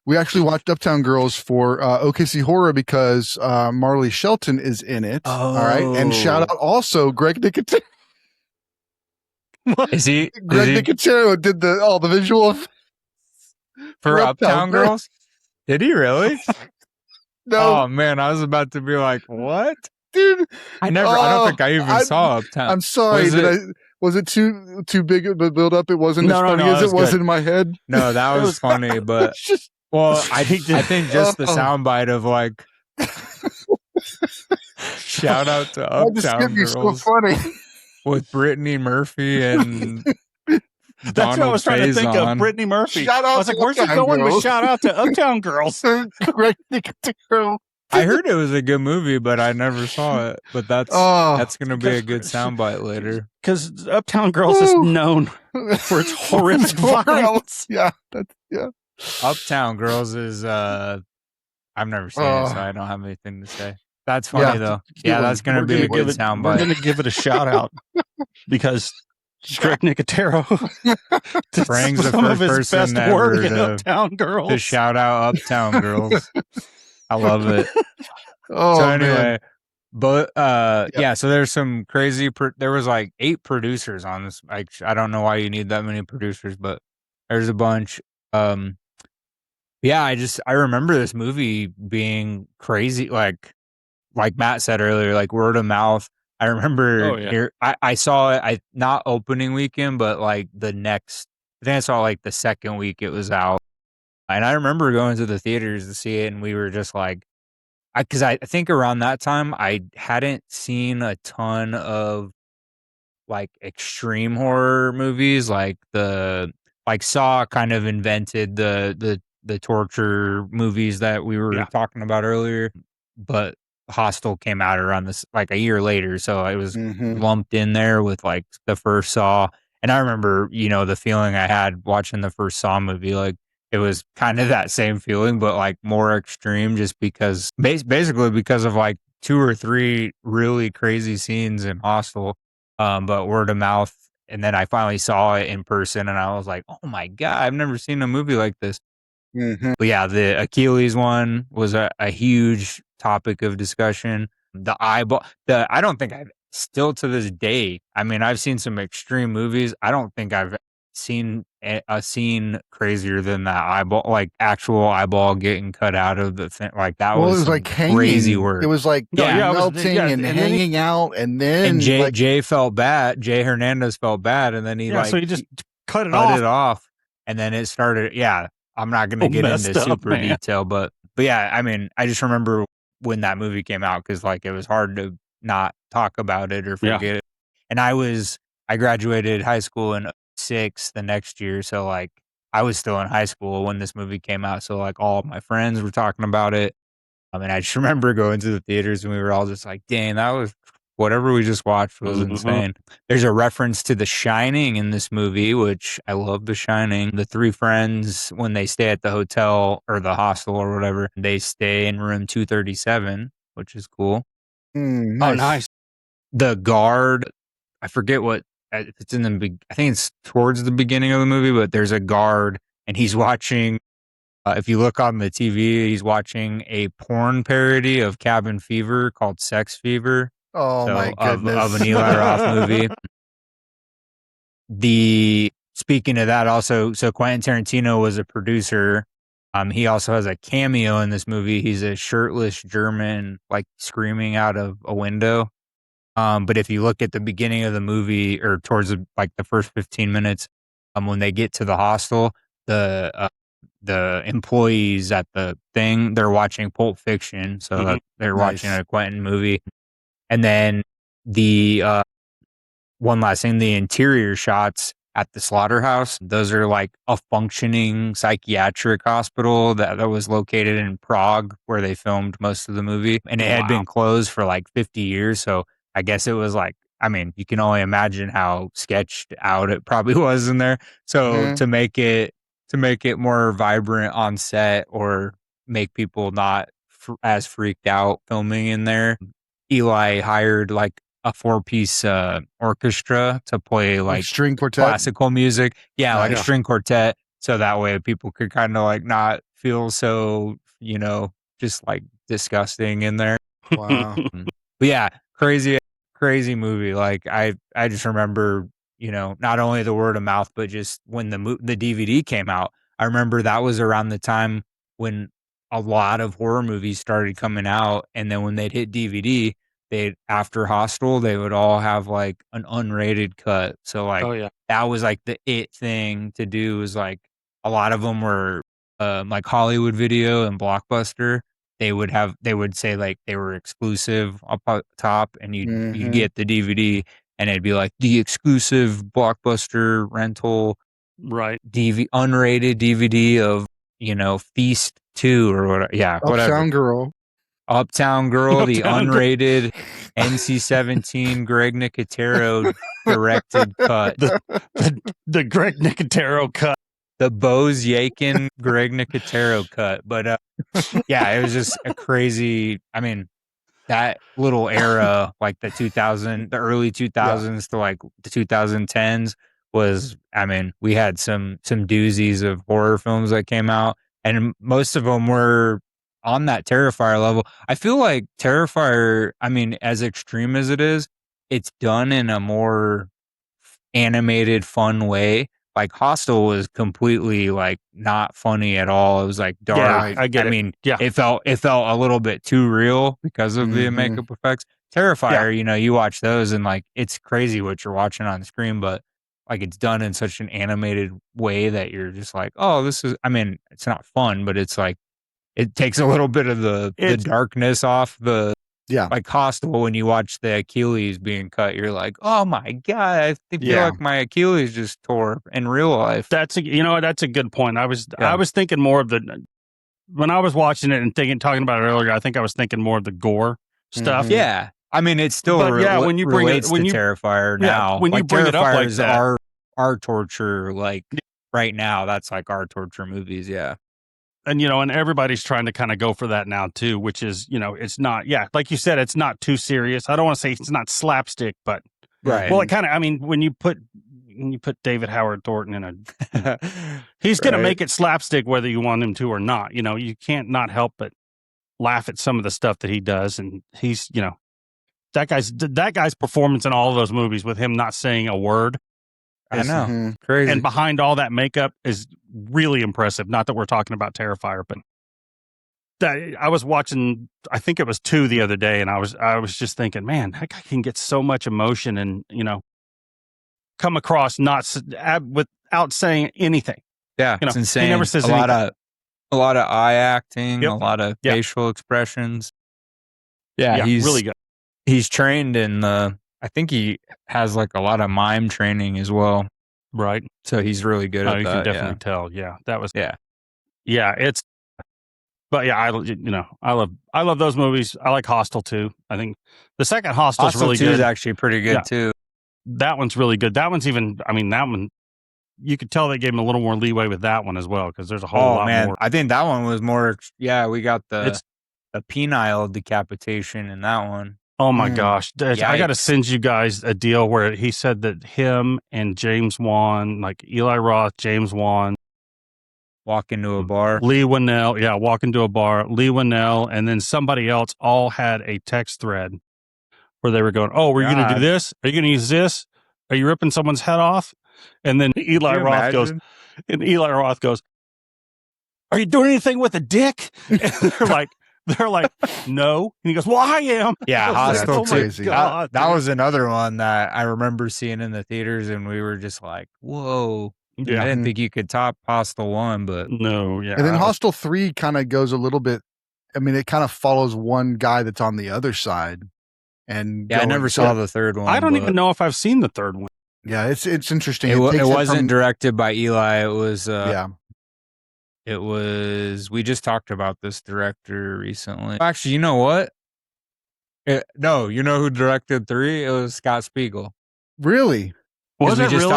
We actually watched Uptown Girls for OKC Horror because Marley Shelton is in it. All right, and shout out also Greg Nicotero. Is he? Greg Nicotero did all the visual For Uptown Girls? Did he really? No, Oh man, I was about to be like, what? dude. I don't think I even saw Uptown. I'm sorry. Was it too big of a build up? It wasn't as funny as it was in my head. No, that was funny, but It's just I think just the soundbite of like shout out to that just Uptown get me so Girls funny. with Brittany Murphy and That's what I was trying to think of. Brittany Murphy. Shout out I was like, to where's he Uptown going with Girls. shout out to Uptown Girls? Greg Nicotero. I heard it was a good movie, but I never saw it. But that's going to be a good soundbite later. Because Uptown Girls is known for its horrific violence. Yeah. Uptown Girls is I've never seen it, so I don't have anything to say. That's funny though. Yeah, that's going to be a good We're soundbite. going to give it a shout out because Greg Nicotero. Sprang's the some of first his person best work ever in Uptown Girls. to shout out Uptown Girls. I love it. Oh, so anyway, man. but yeah, so there's some crazy. There was like 8 producers on this. Like, I don't know why you need that many producers, but there's a bunch. Yeah, I remember this movie being crazy. Like Matt said earlier, like word of mouth. I remember I saw it. Not opening weekend, but like the next. I think I saw like the second week it was out, and I remember going to the theaters to see it, and we were just like. Because I think around that time I hadn't seen a ton of like extreme horror movies, like Saw kind of invented the torture movies that we were talking about earlier, but Hostel came out around this like a year later, so it was lumped in there with like the first Saw. And I remember, the feeling I had watching the first Saw movie, like. It was kind of that same feeling, but like more extreme just because basically because of like 2 or 3 really crazy scenes in Hostel, but word of mouth. And then I finally saw it in person and I was like, oh my God, I've never seen a movie like this. But yeah, the Achilles one was a huge topic of discussion. The eyeball, I don't think I've still to this day. I mean, I've seen some extreme movies. I don't think I've seen a scene crazier than that eyeball, like actual eyeball getting cut out of the thing. Like that was, it was like hanging. Crazy work. It was like melting and hanging out, and then Jay felt bad. Jay Hernandez felt bad, and then so he just cut it off, and then it started. Yeah, I'm not going to get into super detail, but yeah, I mean, I just remember when that movie came out because like it was hard to not talk about it or forget it. And I graduated high school in 6 the next year, so like I was still in high school when this movie came out, so like all of my friends were talking about it. I mean, I just remember going to the theaters and we were all just like, dang, that was whatever we just watched was insane. There's a reference to The Shining in this movie, which I love The Shining. The 3 friends, when they stay at the hotel or the hostel or whatever, they stay in room 237, which is cool. Nice. Oh, nice. The guard, I forget what, it's in I think it's towards the beginning of the movie, but there's a guard and he's watching, if you look on the TV, he's watching a porn parody of Cabin Fever called Sex Fever. Oh, my goodness. Of an Eli Roth movie. Speaking of that also, so Quentin Tarantino was a producer. He also has a cameo in this movie. He's a shirtless German, like screaming out of a window. But if you look at the beginning of the movie or towards the first 15 minutes, when they get to the hostel, the employees at the thing, they're watching Pulp Fiction. So they're watching a Quentin movie. And then the one last thing, the interior shots at the slaughterhouse, those are like a functioning psychiatric hospital that was located in Prague where they filmed most of the movie. And it had been closed for like 50 years. So I guess it was like, I mean, you can only imagine how sketched out it probably was in there. So to make it more vibrant on set or make people not as freaked out filming in there, Eli hired like a 4-piece orchestra to play like string quartet, classical music. Yeah, like a string quartet. So that way people could kind of like not feel so, just like disgusting in there. Wow. But yeah, crazy movie. Like I just remember, not only the word of mouth, but just when the DVD came out, I remember that was around the time when a lot of horror movies started coming out. And then when they'd hit DVD, after Hostel, they would all have like an unrated cut. So like, that was like the it thing to do, is like a lot of them were like Hollywood Video and Blockbuster. They would say like they were exclusive up top, and you get the DVD and it'd be like the exclusive Blockbuster rental, right? Unrated DVD of, Feast 2 or whatever. Yeah, whatever. Uptown Girl, the unrated NC-17 Greg Nicotero directed cut. The Greg Nicotero cut. The Bose Yakin Greg Nicotero cut. But yeah, it was just a crazy, I mean, that little era, like the early 2000s to like the 2010s was, I mean, we had some doozies of horror films that came out, and most of them were on that Terrifier level. I feel like Terrifier, I mean, as extreme as it is, it's done in a more animated, fun way. Like Hostel was completely like not funny at all. It was like dark. Yeah, I get it. mean, Yeah. it felt a little bit too real because of the makeup effects. Terrifier, you know, you watch those and like it's crazy what you're watching on the screen, but like it's done in such an animated way that you're just like, oh, this is. I mean, it's not fun, but it's like it takes a little bit of the darkness off the. Yeah. Like Hostel, when you watch the Achilles being cut, you're like, oh my God, I feel like my Achilles just tore in real life. That's a good point. I was thinking more of when I was watching it and talking about it earlier, I think I was thinking more of the gore stuff. Yeah. I mean, it's still when you bring relates to Terrifier now. When you bring it up like is that. our torture, like right now, that's like our torture movies. Yeah. And, you know, and everybody's trying to kind of go for that now too, which is, you know, it's not, like you said, it's not too serious. I don't want to say it's not slapstick, but right. Well, it kind of, I mean, when you put David Howard Thornton in he's going to make it slapstick whether you want him to or not. You know, you can't not help but laugh at some of the stuff that he does. And he's, you know, that guy's performance in all of those movies with him not saying a word. I know. Crazy. And behind all that makeup is really impressive. Not that we're talking about Terrifier, but I was watching, I think it was 2 the other day, and I was just thinking, man, that guy can get so much emotion and, you know, come across without saying anything. Yeah, you know, it's insane. He never says a lot of eye acting, a lot of facial expressions. Yeah, he's really good. He's trained in I think he has like a lot of mime training as well. Right. So he's really good at you that. can definitely tell. Yeah. That was, yeah, it's, but yeah, I love those movies. I like Hostel too. I think the second Hostel's really good. Hostel 2 is actually pretty good too. That one's really good. That one's even, I mean, that one, you could tell they gave him a little more leeway with that one as well, because there's a whole lot more. I think that one was more, we got the penile decapitation in that one. Oh my gosh. I got to send you guys a deal where he said that him and James Wan, like Eli Roth, James Wan, walk into a bar. Lee Winnell, walk into a bar. Lee Winnell, and then somebody else all had a text thread where they were going, oh, we're going to do this? Are you going to use this? Are you ripping someone's head off? And then Eli Roth goes, are you doing anything with a dick? And they're like, no. And he goes, well, I am. Yeah, Hostel 2. God, that was another one that I remember seeing in the theaters, and we were just like, whoa. Yeah. I didn't think you could top Hostel 1, but no, yeah. And then Hostel 3 kind of goes a little bit, I mean, it kind of follows one guy that's on the other side. And I never saw the third one. I don't even know if I've seen the third one. Yeah, it's interesting. It wasn't directed by Eli. It was It was, we just talked about this director recently. Actually, you know what? No, you know who directed 3? It was Scott Spiegel. Really? Was it just really?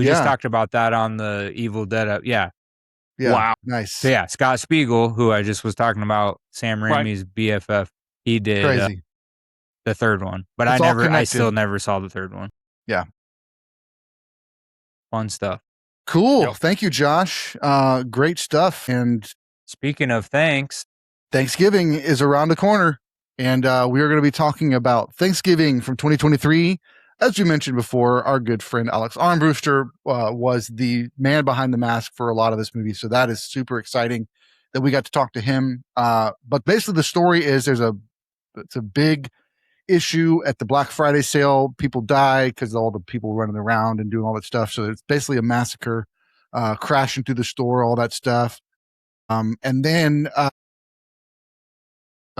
just talked about that on the Evil Dead. Yeah. Wow. Nice. So yeah, Scott Spiegel, who I just was talking about, Sam Raimi's BFF, he did the third one. But I still never saw the third one. Yeah. Fun stuff. Cool. Yep. Thank you, Josh. Great stuff. And speaking of thanks, Thanksgiving is around the corner, and we are going to be talking about Thanksgiving from 2023. As we mentioned before, our good friend Alex Armbruster was the man behind the mask for a lot of this movie, so that is super exciting that we got to talk to him. But basically, the story is it's a big issue at the Black Friday sale. People die because all the people running around and doing all that stuff. So it's basically a massacre, crashing through the store, all that stuff. And then a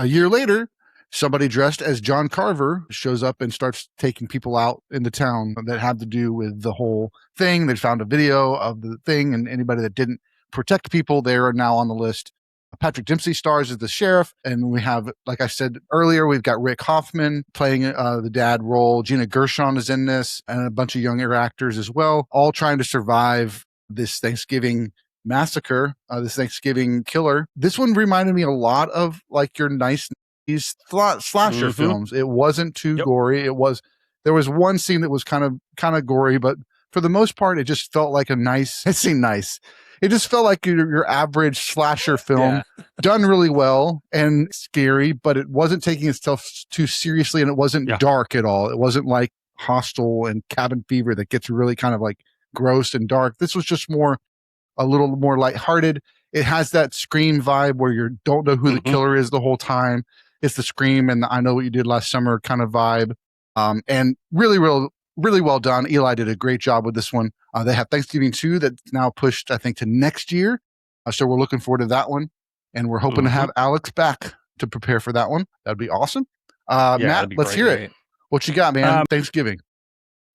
year later, somebody dressed as John Carver shows up and starts taking people out in the town that have to do with the whole thing. They found a video of the thing, and anybody that didn't protect people, they are now on the list. Patrick Dempsey stars as the sheriff, and we have, like I said earlier, we've got Rick Hoffman playing the dad role. Gina Gershon is in this, and a bunch of younger actors as well, all trying to survive this Thanksgiving massacre, this Thanksgiving killer. This one reminded me a lot of like your nice these slasher films. It wasn't too gory. There was one scene that was kind of gory, but for the most part, it just felt like it just felt like your average slasher film done really well and scary, but it wasn't taking itself too seriously, and it wasn't dark at all. It wasn't like Hostel and Cabin Fever that gets really kind of like gross and dark. This was just a little more lighthearted. It has that Scream vibe where you don't know who the killer is the whole time. It's the Scream and the I Know What You Did Last Summer kind of vibe. And really well done. Eli did a great job with this one. They have Thanksgiving 2 that's now pushed, I think, to next year. So we're looking forward to that one. And we're hoping to have Alex back to prepare for that one. That'd be awesome. Matt, let's hear it. What you got, man? Thanksgiving.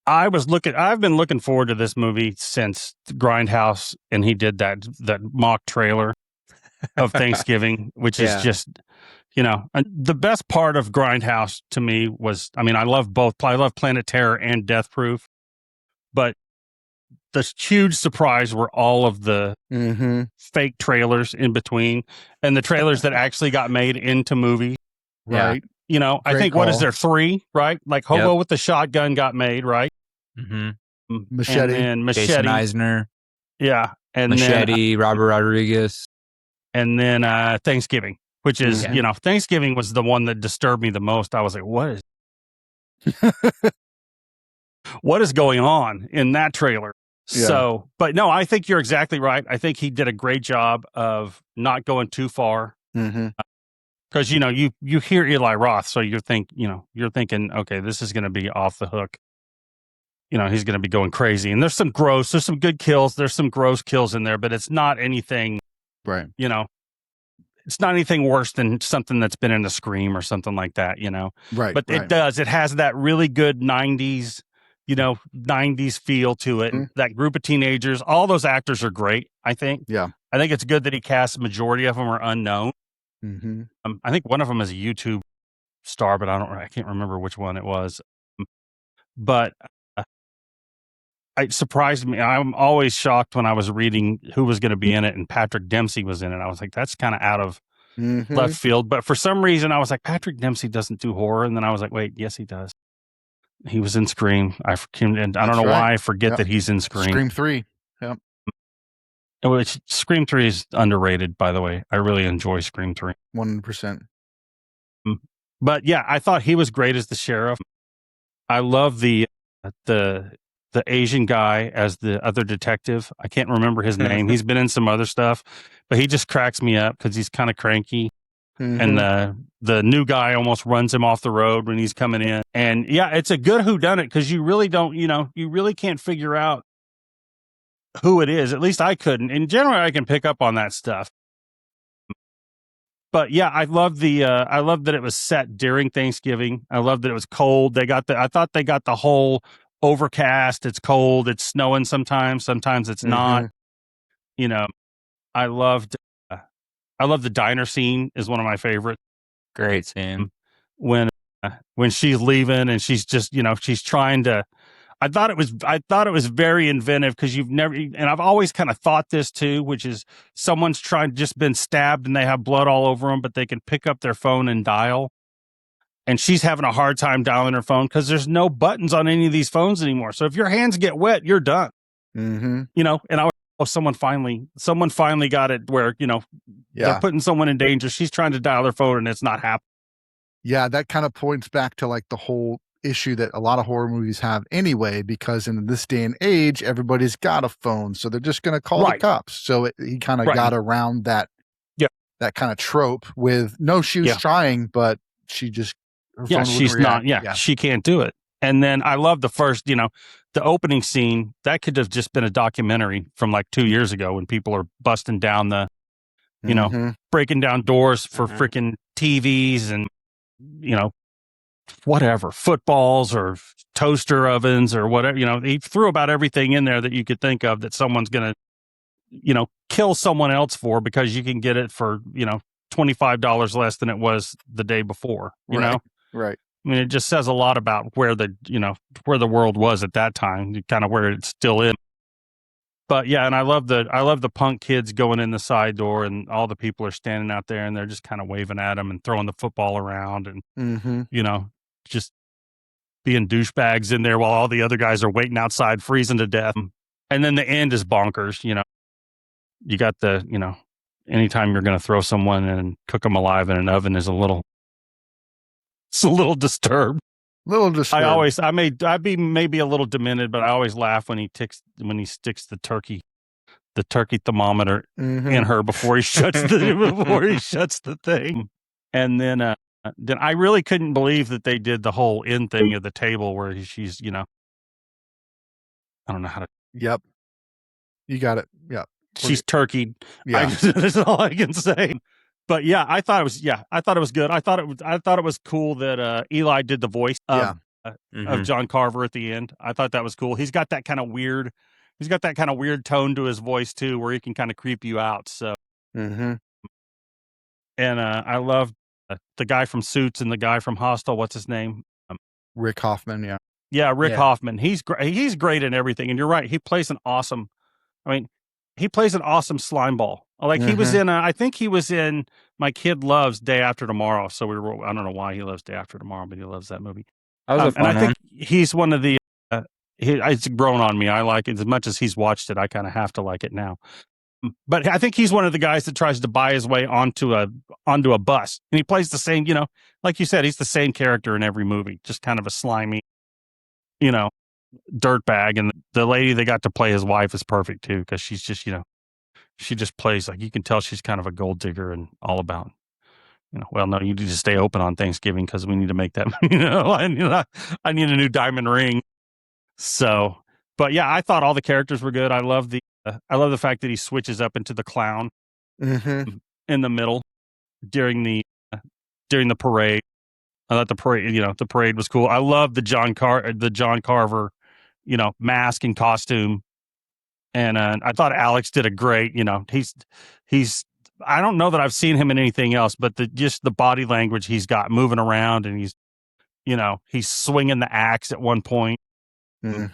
I've been looking forward to this movie since Grindhouse, and he did that mock trailer of Thanksgiving, which is just, the best part of Grindhouse to me was, I love both. I love Planet Terror and Death Proof, but the huge surprise were all of the fake trailers in between and the trailers that actually got made into movies. Right. I think, what is there, 3, right? Like Hobo with the Shotgun got made, right? Machete. And Machete. Jason Eisner. Yeah. And Machete, Robert Rodriguez. And then Thanksgiving, which is, Thanksgiving was the one that disturbed me the most. I was like, what is going on in that trailer? Yeah. So, but no, I think you're exactly right. I think he did a great job of not going too far. Because, you hear Eli Roth, so you're thinking, okay, this is going to be off the hook. He's going to be going crazy. And there's some good kills. There's some gross kills in there, but it's not anything, right? It's not anything worse than something that's been in the Scream or something like that, Right. But it has that really good 90s, 90s feel to it. That group of teenagers, all those actors are great, I think. Yeah. I think it's good that he cast, majority of them are unknown. I think one of them is a YouTube star, but I can't remember which one it was. But it surprised me. I'm always shocked when I was reading who was going to be in it, and Patrick Dempsey was in it. I was like, that's kind of out of left field. But for some reason, I was like, Patrick Dempsey doesn't do horror. And then I was like, wait, yes, he does. He was in Scream. I don't know why I forget that he's in Scream. Scream 3. Yep. Which Scream 3 is underrated, by the way. I really enjoy Scream 3. 100%. But yeah, I thought he was great as the sheriff. I love the Asian guy as the other detective. I can't remember his name. He's been in some other stuff, but he just cracks me up because he's kind of cranky. And the new guy almost runs him off the road when he's coming in. And yeah, it's a good whodunit because you really don't, you really can't figure out who it is. At least I couldn't. In general, I can pick up on that stuff. But yeah, I love that it was set during Thanksgiving. I love that it was cold. I thought they got the whole overcast. It's cold. It's snowing sometimes. Sometimes it's not. I loved the diner scene is one of my favorites. Great scene. When she's leaving and she's just, she's trying to, I thought it was very inventive because and I've always kind of thought this too, which is someone's just been stabbed and they have blood all over them, but they can pick up their phone and dial. And she's having a hard time dialing her phone because there's no buttons on any of these phones anymore. So if your hands get wet, you're done. And I was, someone finally got it where, they're putting someone in danger. She's trying to dial their phone and it's not happening. Yeah, that kind of points back to like the whole issue that a lot of horror movies have anyway, because in this day and age, everybody's got a phone. So they're just going to call the cops. So he kind of got around that, that kind of trope with, no, she was trying, but she just, she's not, she can't do it. And then I love the first, the opening scene. That could have just been a documentary from like 2 years ago when people are busting down the, breaking down doors for freaking TVs and, whatever, footballs or toaster ovens or whatever. He threw about everything in there that you could think of that someone's going to, kill someone else for because you can get it for, $25 less than it was the day before, you know? Right. I mean, it just says a lot about where the world was at that time, kind of where it's still in. But yeah, and I love the punk kids going in the side door, and all the people are standing out there, and they're just kind of waving at them and throwing the football around, and just being douchebags in there while all the other guys are waiting outside, freezing to death. And then the end is bonkers. You got anytime you're going to throw someone and cook them alive in an oven is a little disturbed. I'd be maybe a little demented, but I always laugh when he sticks the turkey thermometer in her before he shuts the thing. And then I really couldn't believe that they did the whole end thing of the table where she's, I don't know how to. Yep. You got it. Yep. She's turkeyed. Yeah. That's all I can say. But yeah, I thought it was good. I thought it was cool that Eli did the voice of John Carver at the end. I thought that was cool. He's got that kind of weird tone to his voice too, where he can kind of creep you out. So, and I love the guy from Suits and the guy from Hostel. What's his name? Rick Hoffman. Yeah. Yeah, Rick Hoffman. He's great. He's great in everything. And you're right. He plays an awesome slime ball. Like he was in, I think he was in My Kid Loves Day After Tomorrow. So I don't know why he loves Day After Tomorrow, but he loves that movie. That was a fun and I think he's one of the, it's grown on me. I like it as much as he's watched it. I kind of have to like it now. But I think he's one of the guys that tries to buy his way onto a bus. And he plays the same, like you said, he's the same character in every movie, just kind of a slimy, dirtbag. And the lady that got to play his wife is perfect too, because she's just, she just plays like, you can tell she's kind of a gold digger and all about, well, no, you need to stay open on Thanksgiving because we need to make that, I need a new diamond ring. So, but yeah, I thought all the characters were good. I love the fact that he switches up into the clown in the middle during the parade. I thought the parade was cool. I love the John Carver, mask and costume. And I thought Alex did a great, he's, I don't know that I've seen him in anything else, but just the body language he's got moving around, and he's swinging the axe at one point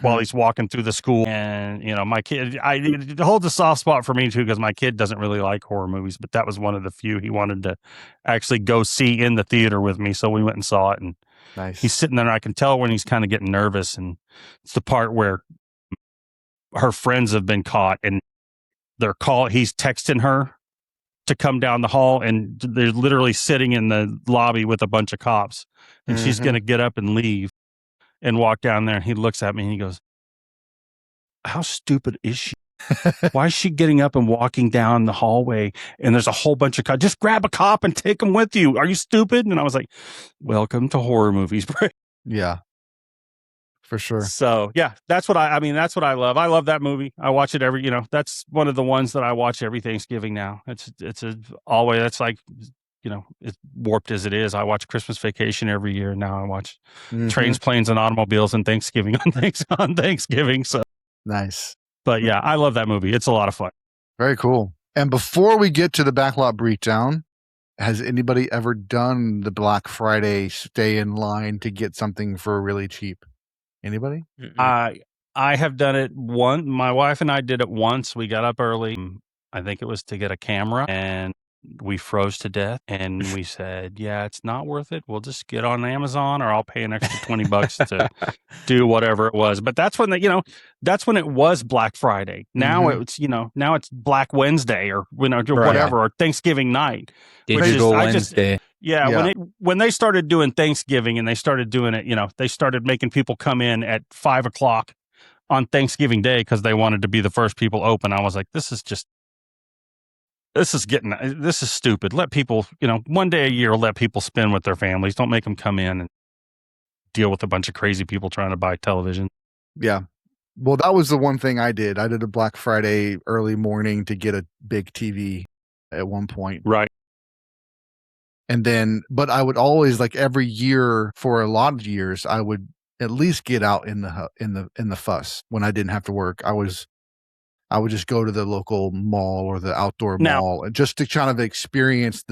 while he's walking through the school. And, my kid, it holds a soft spot for me too, because my kid doesn't really like horror movies, but that was one of the few he wanted to actually go see in the theater with me. So we went and saw it, and nice. He's sitting there, and I can tell when he's kind of getting nervous. And it's the part where her friends have been caught, and he's texting her to come down the hall, and they're literally sitting in the lobby with a bunch of cops, and she's going to get up and leave and walk down there. And he looks at me and he goes, "How stupid is she? Why is she getting up and walking down the hallway? And there's a whole bunch of cops. Just grab a cop and take him with you. Are you stupid?" And I was like, "Welcome to horror movies." Yeah. For sure. So yeah, that's what I love. I love that movie. I watch it that's one of the ones that I watch every Thanksgiving now. It's always, that's like, it's warped as it is. I watch Christmas Vacation every year. Now I watch Trains, Planes, and Automobiles and Thanksgiving on Thanksgiving. So nice. But yeah, I love that movie. It's a lot of fun. Very cool. And before we get to the backlot breakdown, has anybody ever done the Black Friday stay in line to get something for really cheap? Anybody? I have done it once. My wife and I did it once. We got up early. I think it was to get a camera, and we froze to death. And we said, "Yeah, it's not worth it. We'll just get on Amazon, or I'll pay an extra $20 to do whatever it was." But that's when that's when it was Black Friday. Now it's now it's Black Wednesday, or whatever, or Thanksgiving night. Digital Wednesday. When they started doing Thanksgiving, and they started doing it, they started making people come in at 5:00 on Thanksgiving Day because they wanted to be the first people open. I was like, this is stupid. Let people, one day a year, let people spend with their families. Don't make them come in and deal with a bunch of crazy people trying to buy television. Yeah. Well, that was the one thing I did. I did a Black Friday early morning to get a big TV at one point. Right. And then, but I would always, like, every year for a lot of years, I would at least get out in the fuss when I didn't have to work. I would just go to the local mall or the outdoor mall just to kind of experience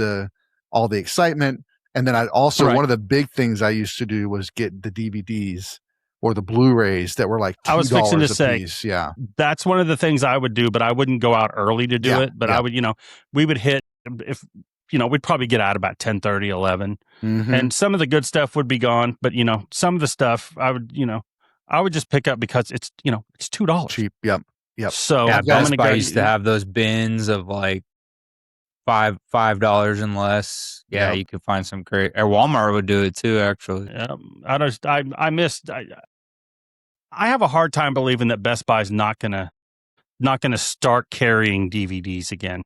all the excitement. And then I'd also, one of the big things I used to do was get the DVDs or the Blu-rays that were like $2 I was fixing to say, piece. Yeah. That's one of the things I would do, but I wouldn't go out early to do it. But I would, we would hit, if, we'd probably get out about 10:30, 11. Mm-hmm. And some of the good stuff would be gone. But, some of the stuff I would just pick up because it's, it's $2. Cheap. Yep. So Best Buy used to have those bins of like $5 and less. Yeah, you could find some great. Or Walmart would do it too, actually. I have a hard time believing that Best Buy's not gonna start carrying DVDs again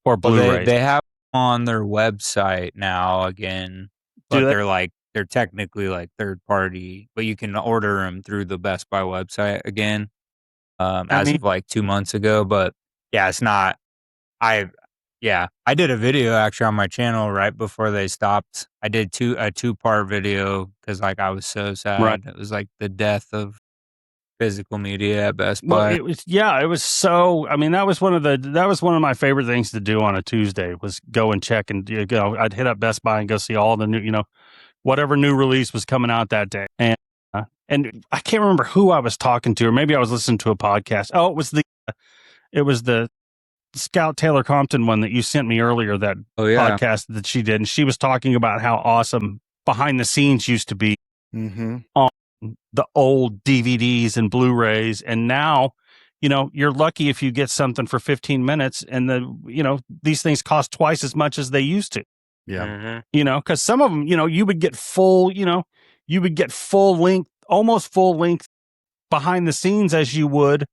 or Blu-rays. Well, they have on their website now again, but they're technically like third party, but you can order them through the Best Buy website again. Of like 2 months ago, but yeah, it's not. I did a video actually on my channel right before they stopped. I did a 2-part video because like I was so sad. Right. It was like the death of physical media at Best Buy. Well, it was so. I mean, that was one of my favorite things to do on a Tuesday was go and check and I'd hit up Best Buy and go see all the new whatever new release was coming out that day. And I can't remember who I was talking to, or maybe I was listening to a podcast. Oh, it was the Scout Taylor Compton one that you sent me earlier, that podcast that she did. And she was talking about how awesome behind the scenes used to be on the old DVDs and Blu-rays. And now, you're lucky if you get something for 15 minutes and these things cost twice as much as they used to. Yeah. Because some of them, you would get full length, almost full length behind the scenes as you would,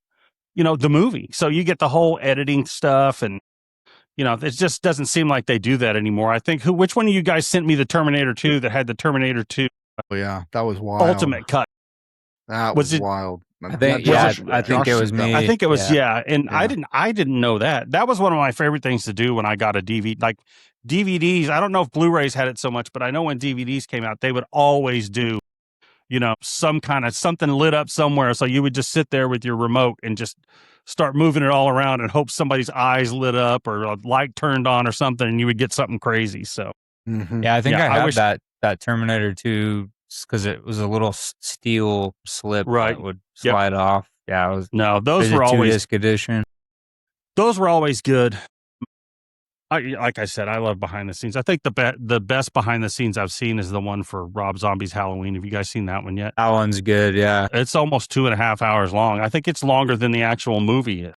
the movie. So you get the whole editing stuff and, it just doesn't seem like they do that anymore. I think which one of you guys sent me the Terminator 2 that had the Terminator 2? Oh yeah, that was wild. Ultimate cut. That was wild. I think it was me. I think it was, and I didn't know that. That was one of my favorite things to do when I got a DVD. Like DVDs, I don't know if Blu-rays had it so much, but I know when DVDs came out, they would always do, some kind of something lit up somewhere. So you would just sit there with your remote and just start moving it all around and hope somebody's eyes lit up or a light turned on or something, and you would get something crazy. So, yeah, I think I had that Terminator 2 because it was a little steel slip that would slide off. Yeah, it was. No, those were always 2-disc edition. Those were always good. Like I said, I love behind the scenes. I think the best behind the scenes I've seen is the one for Rob Zombie's Halloween. Have you guys seen that one yet? That one's good. Yeah, it's almost 2.5 hours long. I think it's longer than the actual movie.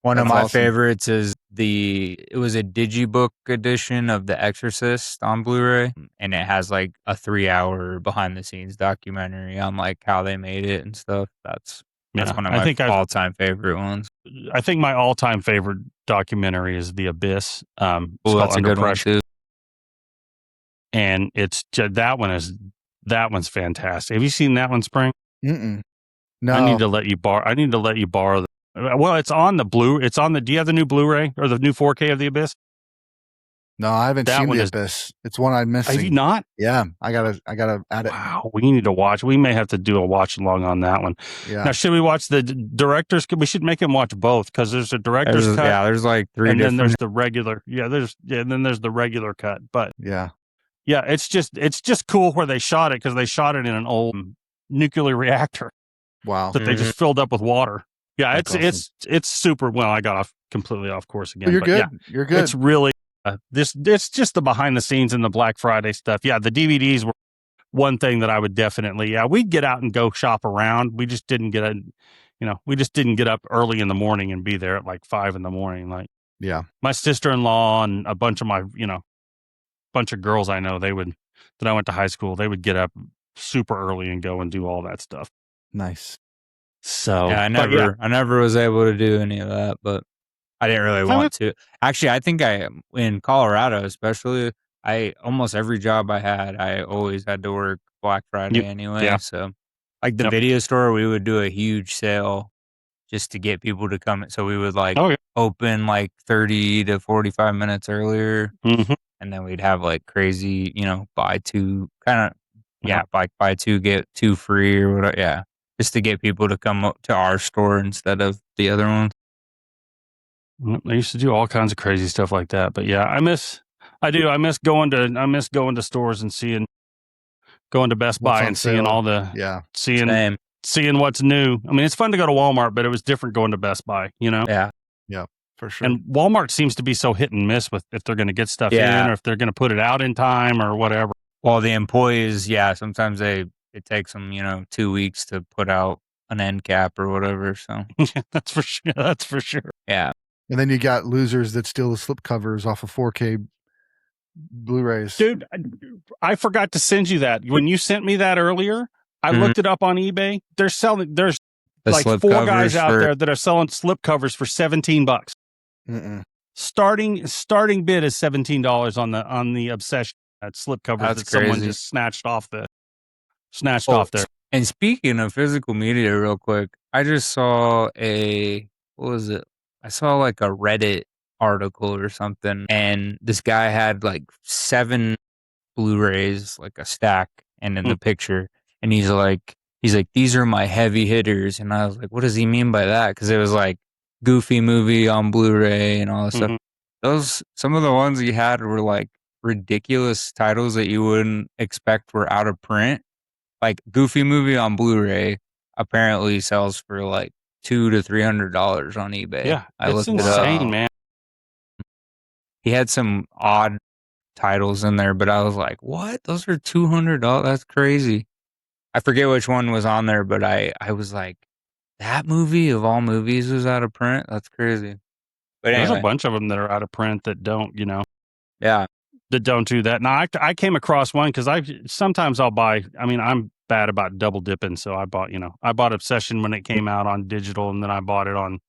One of my favorites is it was a digibook edition of The Exorcist on Blu-ray, and it has like a 3-hour behind the scenes documentary on like how they made it and stuff. That's one of my all-time favorite ones. I think my all-time favorite documentary is The Abyss. That's a good one too. And it's that one's fantastic. Have you seen that one, Sprang? Mm-mm. No. I need to let you borrow. Well, it's on the do you have the new Blu-ray or the new 4K of The Abyss? No, I haven't seen The Abyss. It's one I'm missing. Have you not? Yeah, I gotta add it. Wow, we need to watch. We may have to do a watch along on that one. Yeah. Now, should we watch the director's? We should make him watch both because there's a director's cut. Yeah, there's like 3 and different. then there's the regular. And then there's the regular cut. But yeah, it's just cool where they shot it because they shot it in an old nuclear reactor. Wow. That they just filled up with water. Yeah, That's awesome. it's super. Well, I got completely off course again. Well, you're good. Yeah, you're good. It's really it's just the behind the scenes and the Black Friday stuff. Yeah, the DVDs were one thing that I would definitely. Yeah, we'd get out and go shop around. We just didn't get up early in the morning and be there at like 5 a.m. Like, yeah, my sister-in-law and a bunch of my bunch of girls I know that I went to high school. They would get up super early and go and do all that stuff. Nice. So yeah, I never was able to do any of that, but I didn't really want to. Actually, I think in Colorado, especially, almost every job I had, I always had to work Black Friday anyway. Yeah. So, like the video store, we would do a huge sale just to get people to come. So we would open like 30 to 45 minutes earlier, and then we'd have like crazy, buy two kind of buy two get two free or whatever. Yeah. Just to get people to come up to our store instead of the other ones. I used to do all kinds of crazy stuff like that, but yeah, I miss going to stores and seeing going to Best What's Buy on and seeing sale. all the Yeah. seeing what's new. I mean, it's fun to go to Walmart, but it was different going to Best Buy, you know? Yeah. For sure. And Walmart seems to be so hit and miss with if they're going to get stuff in or if they're going to put it out in time or whatever. Well, the employees, sometimes it takes them, 2 weeks to put out an end cap or whatever. So That's for sure. That's for sure. yeah. And then you got losers that steal the slip covers off of 4K Blu-rays. Dude, I forgot to send you that. When you sent me that earlier, I looked it up on eBay. There's The like slip 4 covers guys out there that are selling slip covers for $17. Mm-mm. Starting bid is $17 on the Obsession slip covers That's that someone crazy. just snatched off there. And speaking of physical media, real quick, I just saw what was it? I saw like a Reddit article or something, and this guy had like 7 Blu-rays, like a stack, and in the picture, and he's like, these are my heavy hitters, and I was like, what does he mean by that? Because it was like Goofy movie on Blu-ray and all that stuff. Some of the ones he had were like ridiculous titles that you wouldn't expect were out of print. Like Goofy movie on Blu-ray apparently sells for like $200 to $300 on eBay. Yeah, I it's looked it up. insane, man. He had some odd titles in there, but I was like, what? Those are $200? That's crazy. I forget which one was on there, but I was like, that movie of all movies was out of print? That's crazy. But anyway. There's a bunch of them that are out of print that don't, Yeah. that don't do that. Now, I came across one because sometimes I'll buy, I'm bad about double dipping. So I bought Obsession when it came out on digital, and then I bought it on,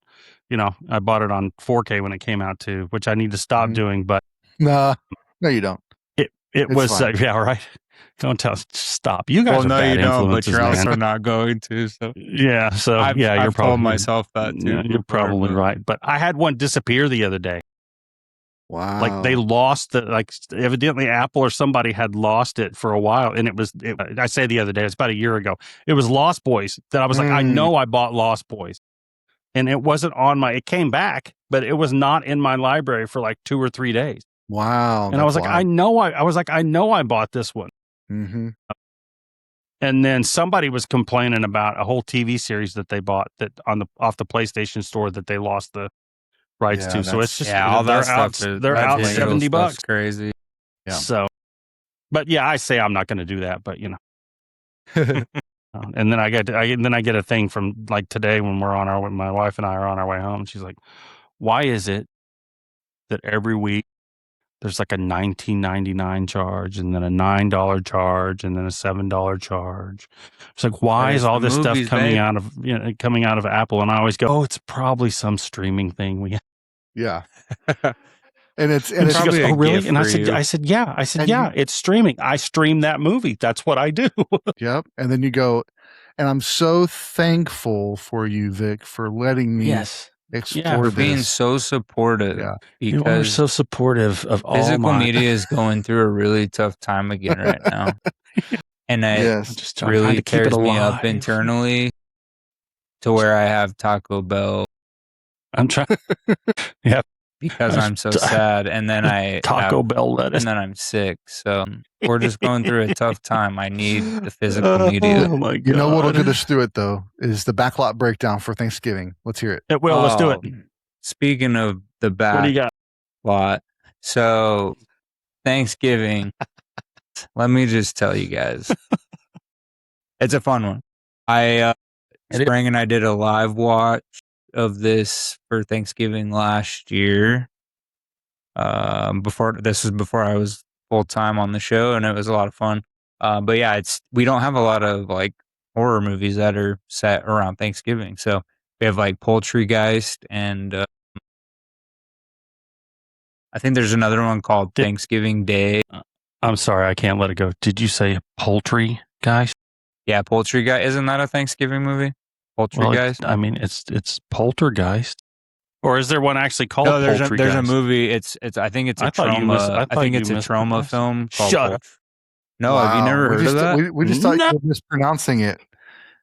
I bought it on 4K when it came out too, which I need to stop doing, but. No, you don't. It was, yeah, right. Don't stop. You guys are no, bad you don't, but influences, you're man. also not going to. So yeah, you're I've probably told myself that too. Yeah, you're probably right. But I had one disappear the other day. Wow. Like they lost evidently Apple or somebody had lost it for a while, and I say the other day, it's about a year ago. It was Lost Boys that I was like, I know I bought Lost Boys, and it wasn't it came back, but it was not in my library for like 2 or 3 days. Wow. And I was like, I know I bought this one. Mm-hmm. And then somebody was complaining about a whole TV series that they bought that off the PlayStation Store that they lost the rights to. So it's just all that stuff. They're out $70. Crazy. Yeah. So, but yeah, I say I'm not going to do that. But and then I get a thing from like today when my wife and I are on our way home. She's like, "Why is it that every week there's like a $19.99 charge and then a $9 charge and then a $7 charge?" It's like, why is all this stuff coming out of Apple? And I always go, oh, it's probably some streaming thing we have. Yeah. And it's she goes, oh, really? And I said, yeah, it's streaming. I stream that movie. That's what I do. Yep. And then you go, and I'm so thankful for you, Vic, for letting me explore for this. being so supportive. Yeah. You are so supportive of all physical media is going through a really tough time again right now. And it really tears me up internally to where I have Taco Bell. I'm trying. Yeah. Because I'm so sad, and then Taco Bell lettuce, and then I'm sick. So we're just going through a tough time. I need the physical media. Oh my God! You know what'll get us through it though is the backlot breakdown for Thanksgiving. Let's hear it. It will. Let's do it. Speaking of the What do you got? backlot, so Thanksgiving. Let me just tell you guys, it's a fun one. Sprang and I did a live watch of this for Thanksgiving last year. Before I was full time on the show, and it was a lot of fun. But yeah, we don't have a lot of like horror movies that are set around Thanksgiving. So we have like Poultrygeist, and I think there's another one called Thanksgiving Day. I'm sorry, I can't let it go. Did you say Poultrygeist? Yeah, Poultrygeist. Isn't that a Thanksgiving movie? Poultrygeist. Well, it's Poltergeist. Or is there one actually called Poultrygeist? There's a movie. I think it's a trauma. I think it's a trauma film called Shut up. No, have you never heard of that? We just thought you were mispronouncing it.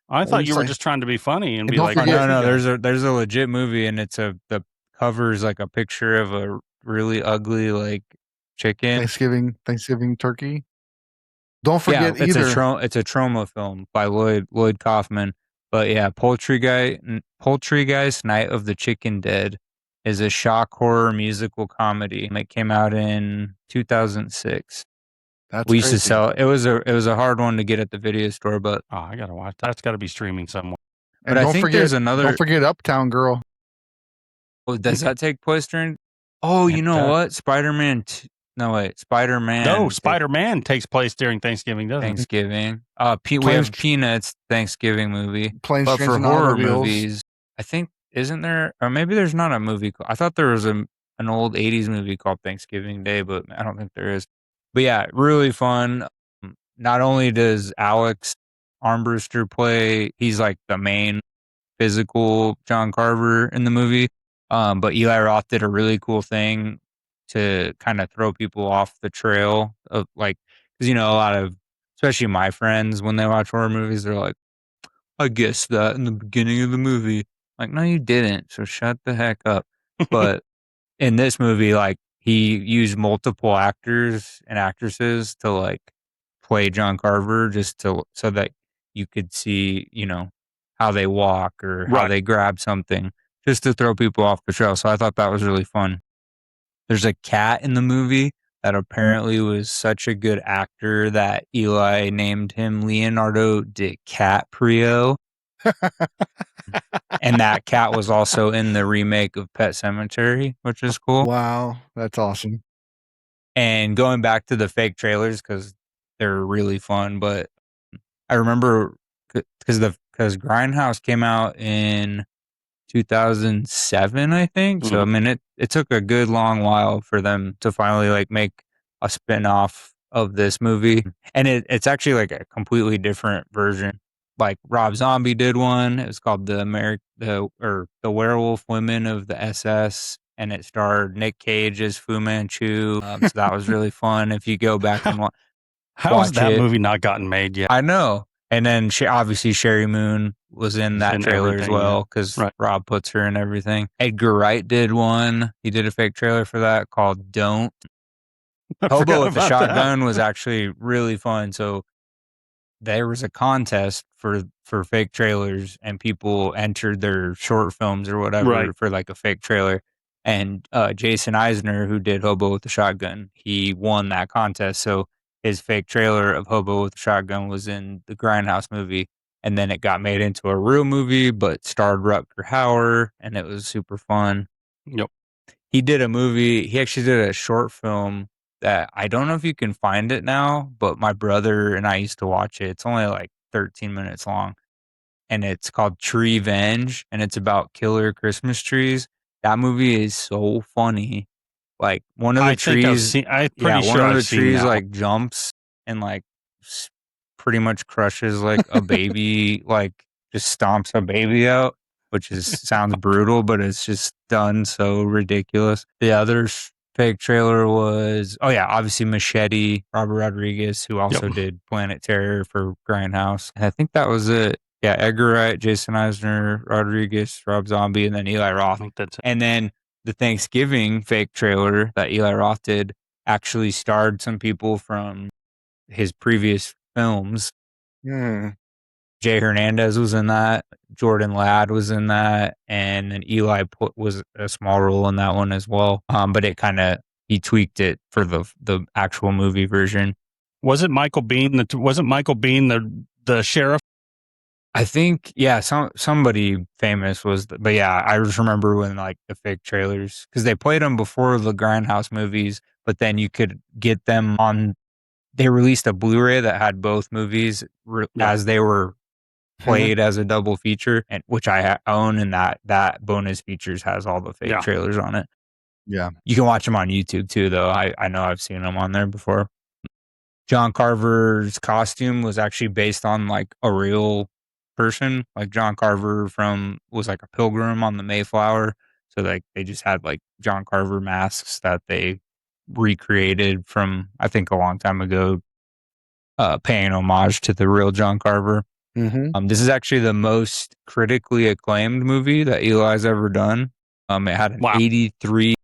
I thought you were just trying to be funny and be like, no, there's a legit movie, and the cover is like a picture of a really ugly like chicken. Thanksgiving turkey. Don't forget it's either. it's a trauma film by Lloyd Kaufman. But yeah, Poultrygeist Night of the Chicken Dead is a shock horror musical comedy. It came out in 2006. That's We used to crazy. sell it. Was a hard one to get at the video store, but I gotta watch. That's got to be streaming somewhere. And but I don't think forget, there's another. Don't forget Uptown Girl. Oh, does that take place during? Oh, you know what? Spider-Man. No, wait. Spider-Man. No, Spider-Man takes place during Thanksgiving, doesn't Thanksgiving. We have Peanuts Thanksgiving movie. Planes, But Trains, for and horror Automobiles. movies, I think isn't there, or maybe there's not a movie. I thought there was an old '80s movie called Thanksgiving Day, but I don't think there is. But yeah, really fun. Not only does Alex Armbruster play, he's like the main physical John Carver in the movie. But Eli Roth did a really cool thing to kind of throw people off the trail of like, because a lot of, especially my friends, when they watch horror movies, they're like, I guessed that in the beginning of the movie. Like, no, you didn't. So shut the heck up. But in this movie, like, he used multiple actors and actresses to like play John Carver so that you could see, how they walk or how they grab something, just to throw people off the trail. So I thought that was really fun. There's a cat in the movie that apparently was such a good actor that Eli named him Leonardo DiCaprio. And that cat was also in the remake of Pet Sematary, which is cool. Wow, that's awesome. And going back to the fake trailers, because they're really fun, but I remember because Grindhouse came out in 2007, I think. Mm-hmm. So I mean, it took a good long while for them to finally like make a spin-off of this movie, and it's actually like a completely different version. Like Rob Zombie did one. It was called the Werewolf Women of the SS, and it starred Nick Cage as Fu Manchu. So that was really fun. If you go back and watch, how has that movie not gotten made yet? I know. And then obviously Sherry Moon was in that trailer as well, because Rob puts her in everything. Edgar Wright did one. He did a fake trailer for that called Don't. Hobo with the Shotgun was actually really fun. So there was a contest for fake trailers, and people entered their short films or whatever for like a fake trailer. And Jason Eisner, who did Hobo with the Shotgun, he won that contest. So his fake trailer of Hobo with a Shotgun was in the Grindhouse movie, and then it got made into a real movie, but starred Rutger Hauer, and it was super fun. Yep. He did a movie. He actually did a short film that I don't know if you can find it now, but my brother and I used to watch it. It's only like 13 minutes long, and it's called Tree Venge, and it's about killer Christmas trees. That movie is so funny. Like one of the trees, one of the trees like jumps and like pretty much crushes like a baby, like just stomps a baby out, which sounds brutal, but it's just done so ridiculous. The other fake trailer was, obviously Machete, Robert Rodriguez, who also did Planet Terror for Grindhouse. And I think that was it. Yeah, Edgar Wright, Jason Eisner, Rodriguez, Rob Zombie, and then Eli Roth. I think that's it. And then the Thanksgiving fake trailer that Eli Roth did actually starred some people from his previous films. Jay Hernandez was in that. Jordan Ladd was in that. And then Eli was a small role in that one as well. But he tweaked it for the actual movie version. Wasn't Michael Biehn the sheriff? I think, somebody famous was, but I just remember when like the fake trailers, because they played them before the Grindhouse movies, but then you could get them they released a Blu-ray that had both movies as they were played as a double feature, and which I own, and that bonus features has all the fake trailers on it. Yeah. You can watch them on YouTube too, though. I know I've seen them on there before. John Carver's costume was actually based on like a real person. Like John Carver was like a pilgrim on the Mayflower. So like they just had like John Carver masks that they recreated from, I think, a long time ago, paying homage to the real John Carver. Mm-hmm. This is actually the most critically acclaimed movie that Eli's ever done. It had an 83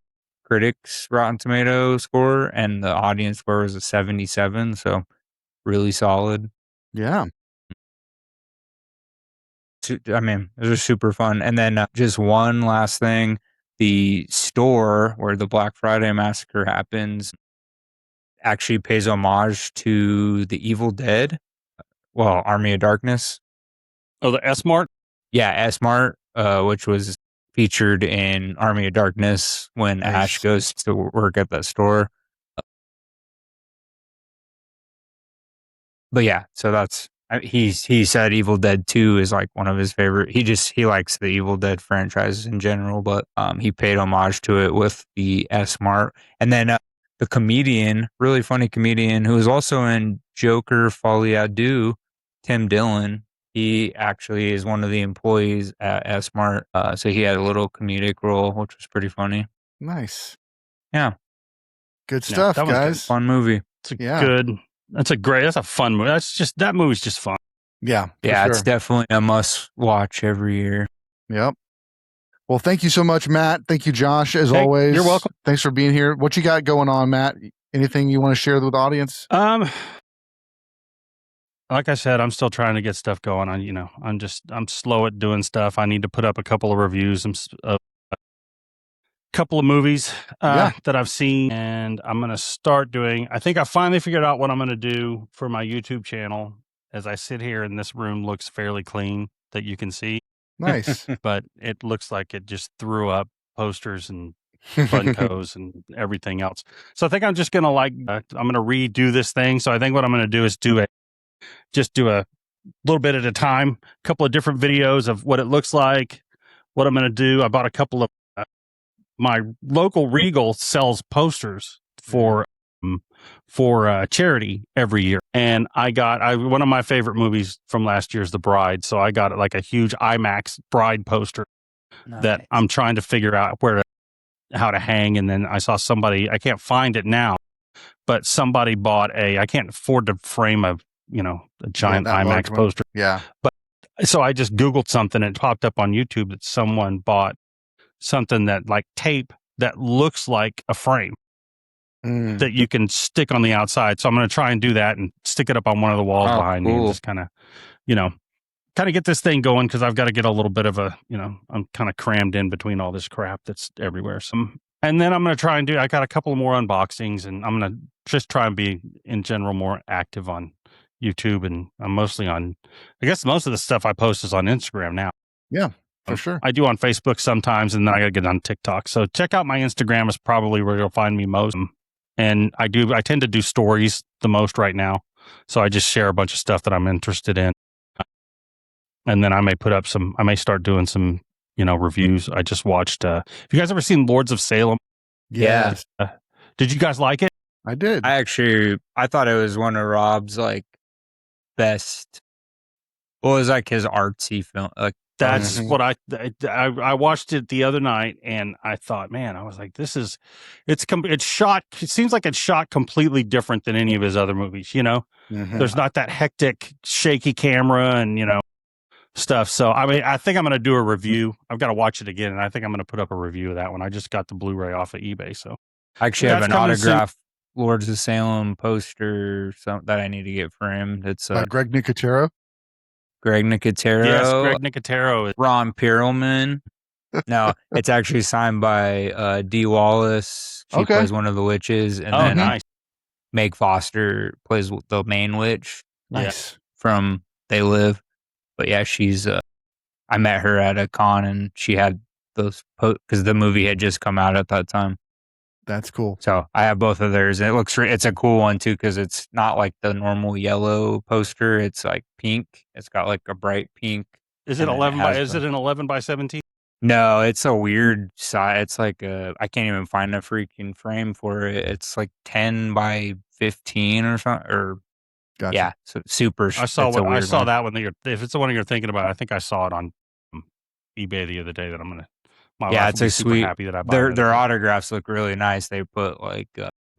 critics Rotten Tomato score, and the audience score was a 77. So really solid. Yeah. I mean, it was super fun. And then just one last thing, the store where the Black Friday massacre happens actually pays homage to the Evil Dead. Well, Army of Darkness. Oh, the S-Mart? Yeah, S-Mart, which was featured in Army of Darkness when Nice. Ash goes to work at that store. But yeah, so that's he said Evil Dead 2 is like one of his favorite. He likes the Evil Dead franchise in general, but he paid homage to it with the S-Mart. And then the comedian, really funny comedian who was also in Joker Folie à Deux, Tim Dillon, he actually is one of the employees at S-Mart. So he had a little comedic role, which was pretty funny. Nice. Yeah. Good stuff, that was good. guys. Fun movie. It's that's a fun movie. That movie's just fun. Yeah. Yeah, sure. it's definitely a must watch every year. Yep. Well, thank you so much, Matt. Thank you, Josh, as always. You're welcome. Thanks for being here. What you got going on, Matt? Anything you want to share with the audience? Like I said, I'm still trying to get stuff going on. I'm slow at doing stuff. I need to put up a couple of reviews of a couple of movies that I've seen, and I'm going to start doing. I think I finally figured out what I'm going to do for my YouTube channel. As I sit here, and this room looks fairly clean that you can see. Nice. But it looks like it just threw up posters and Funkos and everything else. So I think I'm just going to I'm going to redo this thing. So I think what I'm going to do is do a little bit at a time, a couple of different videos of what it looks like, what I'm going to do. I bought a couple of my local Regal sells posters for charity every year. And I got one of my favorite movies from last year is The Bride. So I got like a huge IMAX Bride poster that I'm trying to figure out how to hang. And then I saw somebody, I can't find it now, but somebody bought I can't afford to frame a giant IMAX poster. Yeah. But so I just Googled something and it popped up on YouTube that someone bought something that like tape that looks like a frame that you can stick on the outside. So I'm going to try and do that and stick it up on one of the walls behind me and just kind of get this thing going. Cause I've got to get a little bit of I'm kind of crammed in between all this crap that's everywhere. And then I'm going to try and I got a couple more unboxings and I'm going to just try and be in general more active on YouTube. And I'm mostly I guess most of the stuff I post is on Instagram now. Yeah, for sure. I do on Facebook sometimes, and then I got to get on TikTok. So check out my Instagram is probably where you'll find me most. And I tend to do stories the most right now. So I just share a bunch of stuff that I'm interested in. And then I may start doing some, reviews. I just watched, have you guys ever seen Lords of Salem? Yes. Did you guys like it? I did. I thought it was one of Rob's like best. What was like his artsy film? Like that's what I watched it the other night, and I thought, man, I was like, it's shot. It seems like it's shot completely different than any of his other movies. There's not that hectic, shaky camera and stuff. So I mean, I think I'm going to do a review. I've got to watch it again, and I think I'm going to put up a review of that one. I just got the Blu-ray off of eBay, so I actually have an autographed Lords of Salem poster that I need to get framed. It's by Greg Nicotero. Yes, Greg Nicotero. Ron Perlman. No, it's actually signed by Dee Wallace. She plays one of the witches, and then nice. Meg Foster plays the main witch. Nice. From They Live. But yeah, she's. I met her at a con, and she had those because the movie had just come out at that time. That's cool. So I have both of theirs. And it's a cool one too because it's not like the normal yellow poster. It's like pink. It's got like a bright pink. Is it 11 Is it an 11 by 17? No, it's a weird size. It's like I can't even find a freaking frame for it. It's like 10 by 15 or something. Or gotcha. Yeah, so super. I saw that one. If it's the one you're thinking about, I think I saw it on eBay the other day. That I'm gonna. It's a sweet. Happy that I bought it. Their autographs look really nice. They put like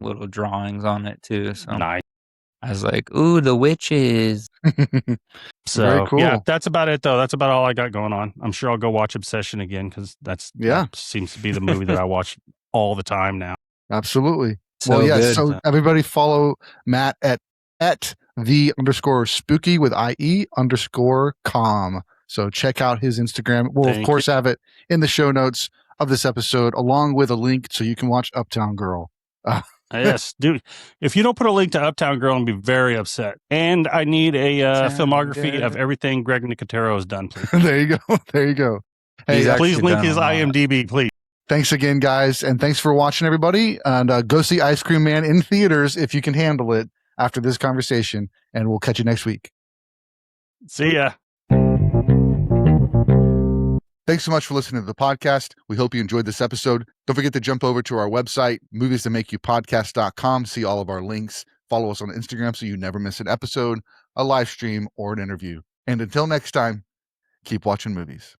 little drawings on it too. So nice. I was like, "Ooh, the witches." So very cool. Yeah, that's about it though. That's about all I got going on. I'm sure I'll go watch Obsession again because that seems to be the movie that I watch all the time now. Absolutely. So well, yeah. good. So everybody follow Matt at _spooky with IE_com. So check out his Instagram. We'll, of course, have it in the show notes of this episode, along with a link so you can watch Uptown Girl. Yes, dude. If you don't put a link to Uptown Girl, I'll be very upset. And I need a filmography of everything Greg Nicotero has done, please. There you go. There you go. Hey, please link his IMDb, please. Thanks again, guys. And thanks for watching, everybody. And go see Ice Cream Man in theaters if you can handle it after this conversation. And we'll catch you next week. See ya. Thanks so much for listening to the podcast. We hope you enjoyed this episode. Don't forget to jump over to our website, moviesthatmakeyoupodcast.com. See all of our links. Follow us on Instagram so you never miss an episode, a live stream, or an interview. And until next time, keep watching movies.